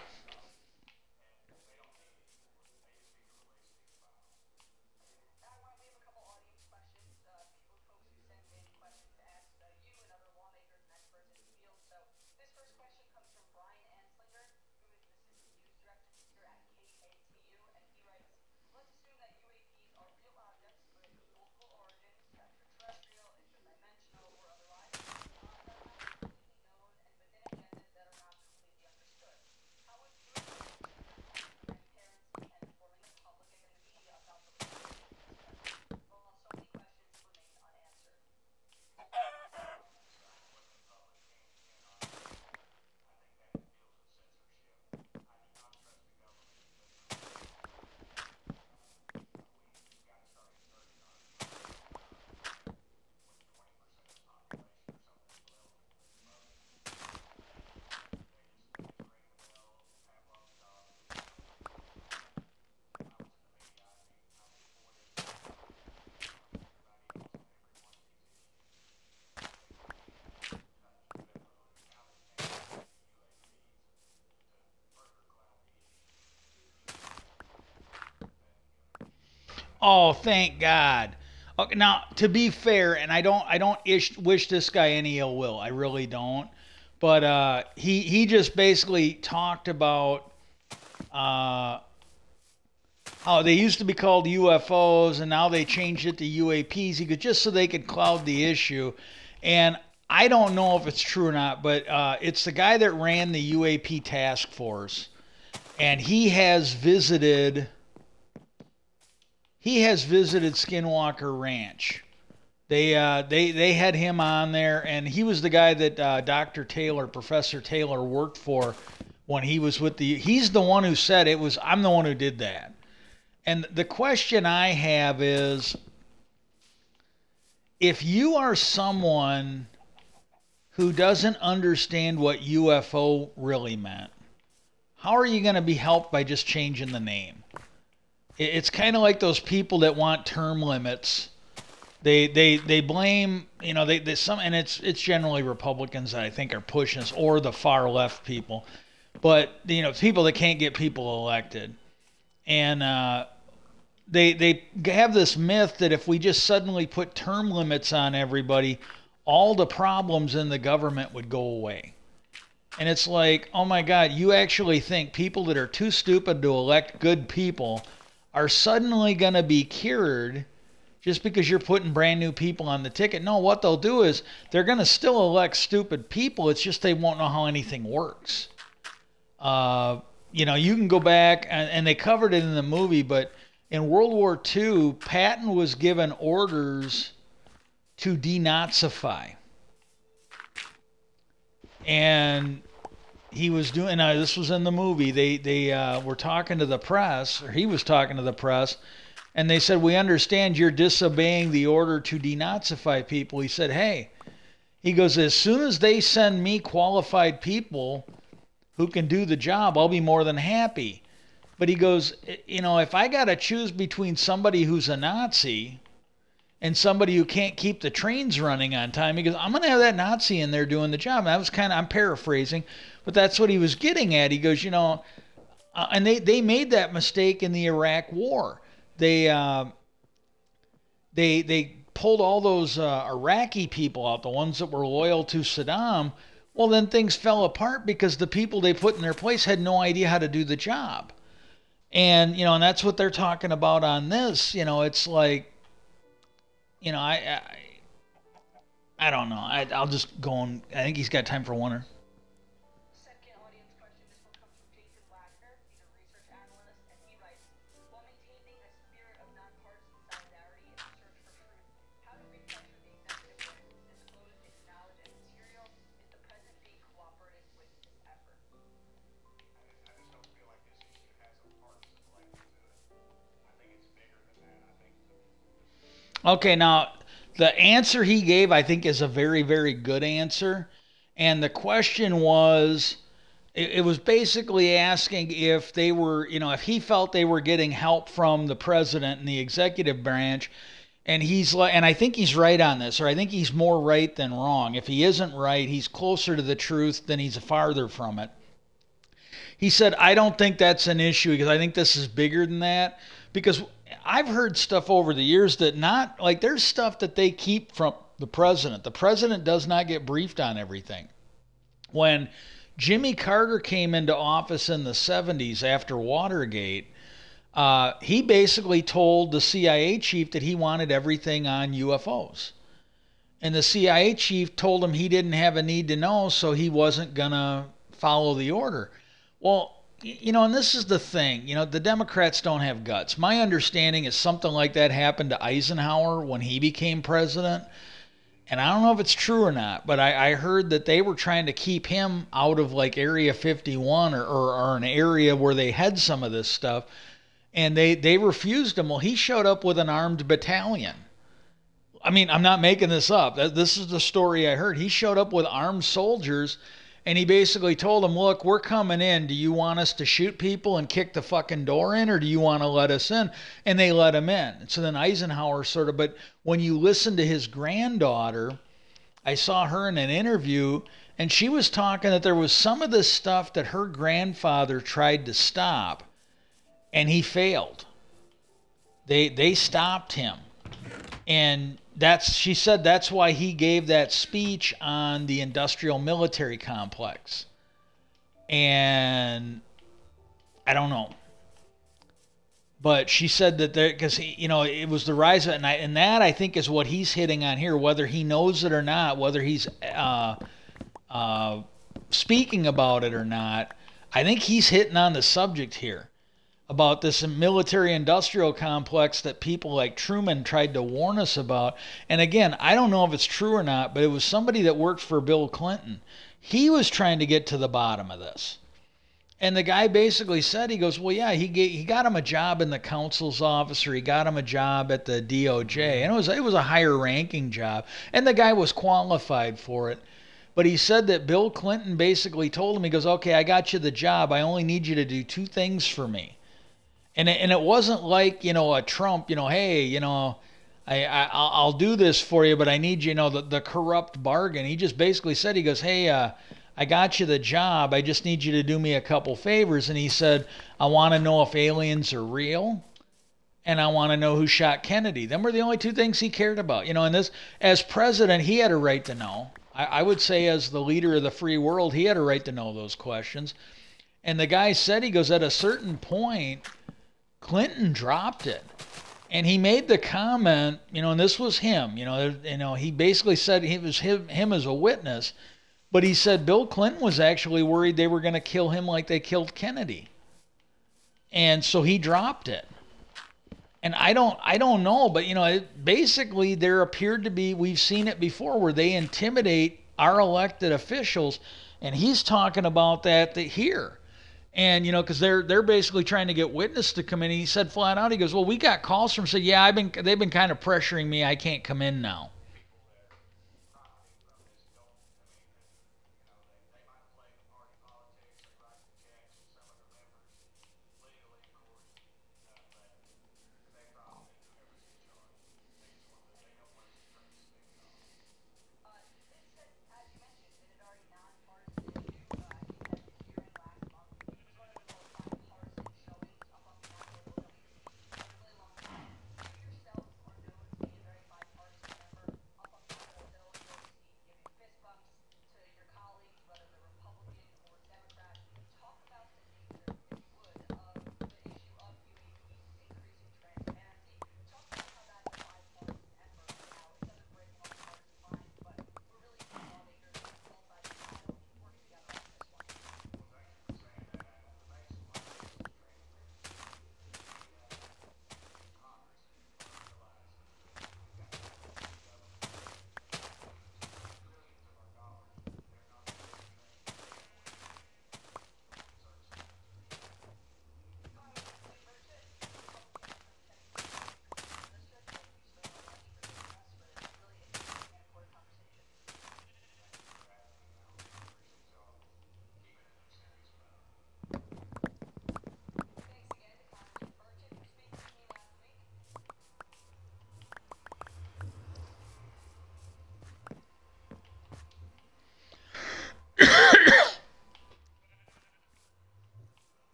Oh, thank God. Okay, now to be fair, and I don't wish this guy any ill will. I really don't. But he just basically talked about uh, how they used to be called UFOs and now they changed it to UAPs. He could just so they could cloud the issue. And I don't know if it's true or not, but it's the guy that ran the UAP task force, and he has visited Skinwalker Ranch. They had him on there, and he was the guy that Dr. Taylor, Professor Taylor, worked for when he was with the. He's the one who said it was. I'm the one who did that. And the question I have is, if you are someone who doesn't understand what UFO really meant, how are you going to be helped by just changing the name? It's kind of like those people that want term limits. They blame, they some, and it's generally Republicans that I think are pushing this, or the far left people, but people that can't get people elected, and they have this myth that if we just suddenly put term limits on everybody, all the problems in the government would go away. And it's like, oh my God, you actually think people that are too stupid to elect good people are suddenly going to be cured just because you're putting brand new people on the ticket? No, what they'll do is they're going to still elect stupid people. It's just they won't know how anything works. You can go back, and they covered it in the movie, but in World War II, Patton was given orders to denazify. And he was doing, this was in the movie, they were talking to the press, or he was talking to the press, And they said, we understand you're disobeying the order to denazify people. He said, hey, he goes, as soon as they send me qualified people who can do the job, I'll be more than happy. But he goes, you know, if I got to choose between somebody who's a Nazi and somebody who can't keep the trains running on time, he goes, I'm going to have that Nazi in there doing the job. And that was kind of, I'm paraphrasing, but that's what he was getting at. He goes, you know, and they made that mistake in the Iraq War. They pulled all those Iraqi people out, the ones that were loyal to Saddam. Well, then things fell apart because the people they put in their place had no idea how to do the job. And, you know, and that's what they're talking about on this. You know, it's like, you know, I don't know. I'll just go on. I think he's got time for one. Okay, now the answer he gave, I think, is a very, very good answer. And the question was, it was basically asking if they were, you know, if he felt they were getting help from the president and the executive branch. And he's like, and I think he's right on this, or I think he's more right than wrong. If he isn't right, he's closer to the truth than he's farther from it. He said, I don't think that's an issue because I think this is bigger than that. Because I've heard stuff over the years that not like there's stuff that they keep from the president. The president does not get briefed on everything. When Jimmy Carter came into office in the 70s after Watergate, he basically told the CIA chief that he wanted everything on UFOs. And the CIA chief told him he didn't have a need to know, so he wasn't going to follow the order. Well, you know, and this is the thing, you know, the Democrats don't have guts. My understanding is something like that happened to Eisenhower when he became president. And I don't know if it's true or not, but I heard that they were trying to keep him out of like Area 51 or an area where they had some of this stuff. And they refused him. Well, he showed up with an armed battalion. I mean, I'm not making this up. This is the story I heard. He showed up with armed soldiers. And he basically told them, look, we're coming in. Do you want us to shoot people and kick the fucking door in, or do you want to let us in? And they let him in. And so then Eisenhower sort of, but when you listen to his granddaughter, I saw her in an interview, and she was talking that there was some of this stuff that her grandfather tried to stop, and he failed. They stopped him. And she said that's why he gave that speech on the industrial military complex. And I don't know. But she said that because, you know, it was the rise of it. And that, I think, is what he's hitting on here, whether he knows it or not, whether he's speaking about it or not. I think he's hitting on the subject here about this military industrial complex that people like Truman tried to warn us about. And again, I don't know if it's true or not, but it was somebody that worked for Bill Clinton. He was trying to get to the bottom of this. And the guy basically said, he goes, well, yeah, he got him a job in the counsel's office, or he got him a job at the DOJ. And it was a higher ranking job. And the guy was qualified for it. But he said that Bill Clinton basically told him, he goes, okay, I got you the job. I only need you to do two things for me. And it wasn't like, you know, a Trump, you know, hey, you know, I'll do this for you, but I need, you know, the corrupt bargain. He just basically said, he goes, hey, I got you the job. I just need you to do me a couple favors. And he said, I want to know if aliens are real, and I want to know who shot Kennedy. Them were the only two things he cared about. You know, and this, as president, he had a right to know. I would say as the leader of the free world, he had a right to know those questions. And the guy said, he goes, at a certain point, Clinton dropped it. And he made the comment, you know, and this was him, you know, he basically said it was him as a witness, but he said Bill Clinton was actually worried they were going to kill him like they killed Kennedy. And so he dropped it. And I don't know, but, you know, basically there appeared to be, we've seen it before, where they intimidate our elected officials, and he's talking about that here. And because they're basically trying to get witness to come in. And he said flat out, he goes, "Well, we got calls from said, yeah, they've been kind of pressuring me. I can't come in now."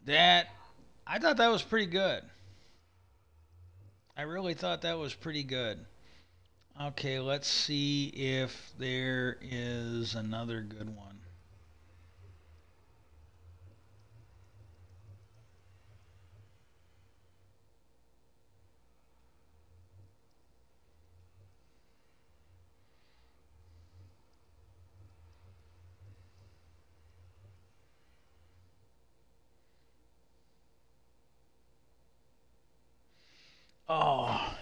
That I thought that was pretty good. I really thought that was pretty good. Okay, let's see if there is another good one. Oh,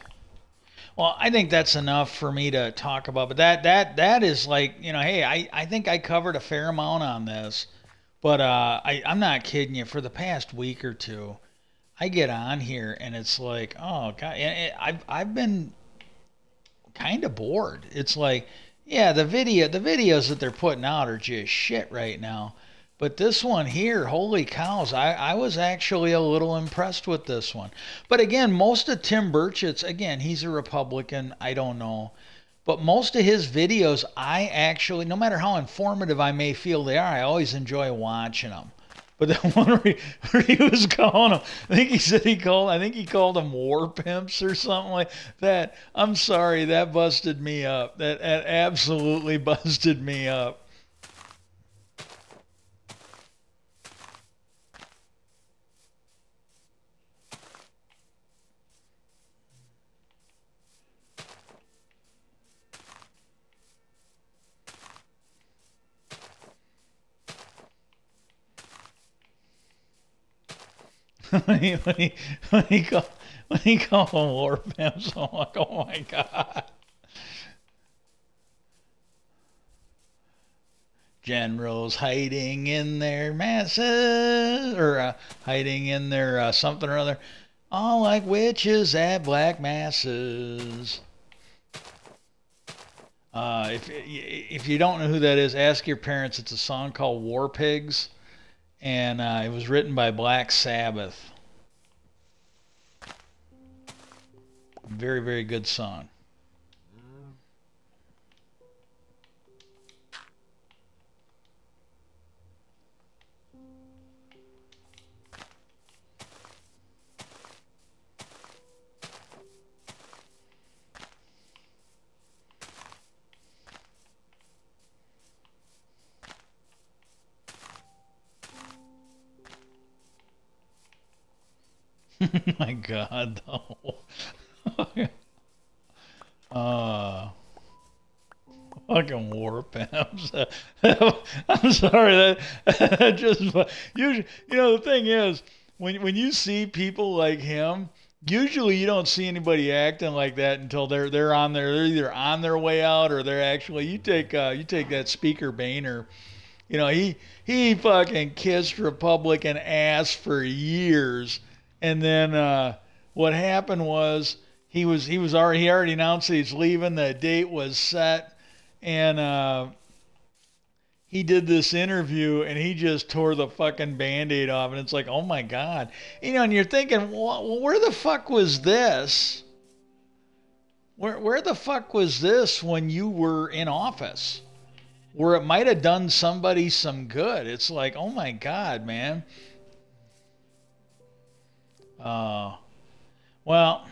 well, I think that's enough for me to talk about. But that is like, hey, I think I covered a fair amount on this. But I'm not kidding you. For the past week or two, I get on here and it's like, oh god, I've been kind of bored. It's like, yeah, the videos that they're putting out are just shit right now. But this one here, holy cows, I was actually a little impressed with this one. But again, most of Tim Burchett's, again, he's a Republican. I don't know. But most of his videos, I actually, no matter how informative I may feel they are, I always enjoy watching them. But the one where he was calling them, I think he called them war pimps or something like that. I'm sorry, that busted me up. That absolutely busted me up. when he when he when he called them war pimps, I'm like, oh my god. Generals hiding in their masses, or hiding in their something or other, all like witches at black masses. If you don't know who that is, ask your parents. It's a song called War Pigs, and it was written by Black Sabbath. Very, very good song. My God, though. uh, Fucking warp. I'm sorry that just the thing is when you see people like him, usually you don't see anybody acting like that until they're either on their way out or they're actually you take that Speaker Boehner. He fucking kissed Republican ass for years, and then what happened was he already announced that he's leaving. The date was set, and he did this interview, and he just tore the fucking Band-Aid off, and it's like, oh my God, and you're thinking, well, where the fuck was this? Where the fuck was this when you were in office? Where it might have done somebody some good. It's like, oh my God, man. Uh, well,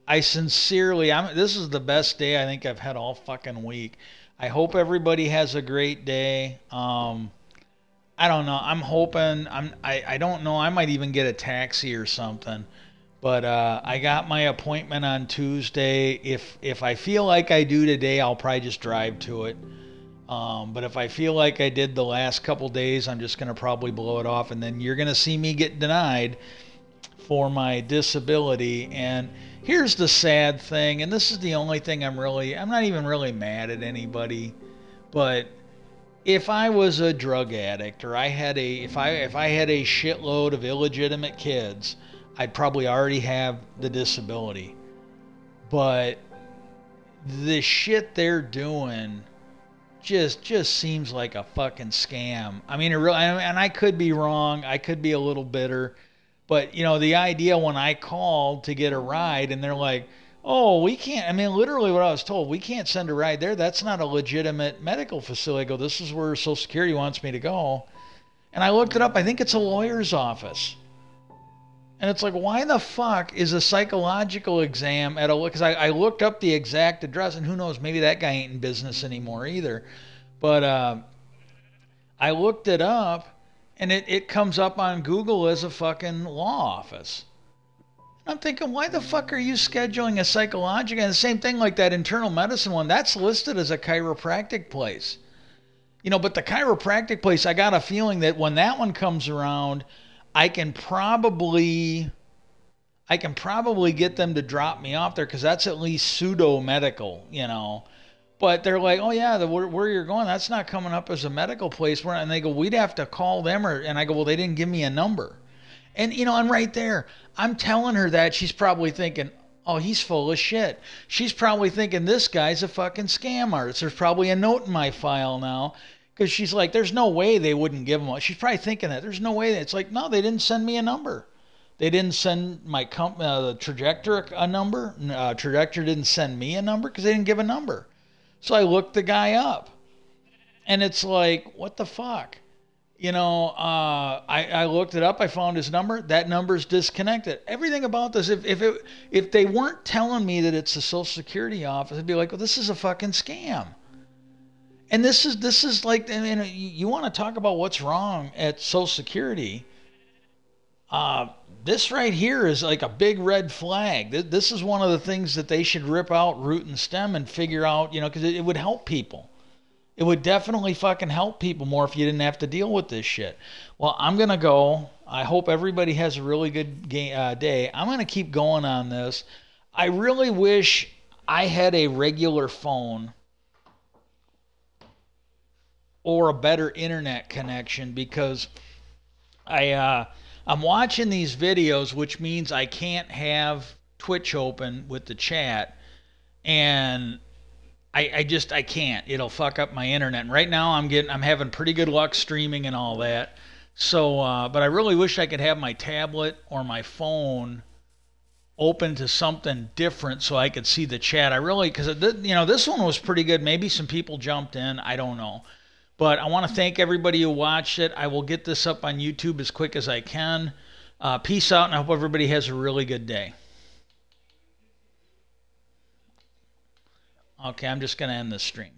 this is the best day I think I've had all fucking week. I hope everybody has a great day. I don't know. I'm hoping, I don't know. I might even get a taxi or something. But I got my appointment on Tuesday. If I feel like I do today, I'll probably just drive to it. But if I feel like I did the last couple days, I'm just going to probably blow it off. And then you're going to see me get denied for my disability. And here's the sad thing, and this is the only thing I'm not even really mad at anybody. But if I was a drug addict, or if I had a shitload of illegitimate kids, I'd probably already have the disability. But the shit they're doing just seems like a fucking scam. I mean, and I could be wrong. I could be a little bitter. But, the idea when I called to get a ride and they're like, oh, we can't. I mean, literally what I was told, we can't send a ride there. That's not a legitimate medical facility. I go, this is where Social Security wants me to go. And I looked it up. I think it's a lawyer's office. And it's like, why the fuck is a psychological exam because I looked up the exact address, and who knows, maybe that guy ain't in business anymore either. But I looked it up, and it comes up on Google as a fucking law office. I'm thinking, why the fuck are you scheduling a psychological? And the same thing like that internal medicine one, that's listed as a chiropractic place. But the chiropractic place, I got a feeling that when that one comes around, I can probably get them to drop me off there because that's at least pseudo medical, But they're like, oh yeah, where you're going, that's not coming up as a medical place. And they go, we'd have to call them, and I go, well, they didn't give me a number. And and right there, I'm telling her that, she's probably thinking, oh, he's full of shit. She's probably thinking this guy's a fucking scam artist. There's probably a note in my file now. Because she's like, there's no way they wouldn't give them. She's probably thinking that. There's no way. It's like, no, they didn't send me a number. They didn't send my the Trajector a number. Trajector didn't send me a number because they didn't give a number. So I looked the guy up. And it's like, what the fuck? I looked it up. I found his number. That number's disconnected. Everything about this, if they weren't telling me that it's a Social Security office, I'd be like, well, this is a fucking scam. And this is like, I mean, you want to talk about what's wrong at Social Security. This right here is like a big red flag. This is one of the things that they should rip out root and stem and figure out, because it would help people. It would definitely fucking help people more if you didn't have to deal with this shit. Well, I'm going to go. I hope everybody has a really good day. I'm going to keep going on this. I really wish I had a regular phone or a better internet connection because I'm watching these videos, which means I can't have Twitch open with the chat, and I can't. It'll fuck up my internet. And right now I'm having pretty good luck streaming and all that. So, but I really wish I could have my tablet or my phone open to something different so I could see the chat. Because this one was pretty good. Maybe some people jumped in. I don't know. But I want to thank everybody who watched it. I will get this up on YouTube as quick as I can. Peace out, and I hope everybody has a really good day. Okay, I'm just going to end the stream.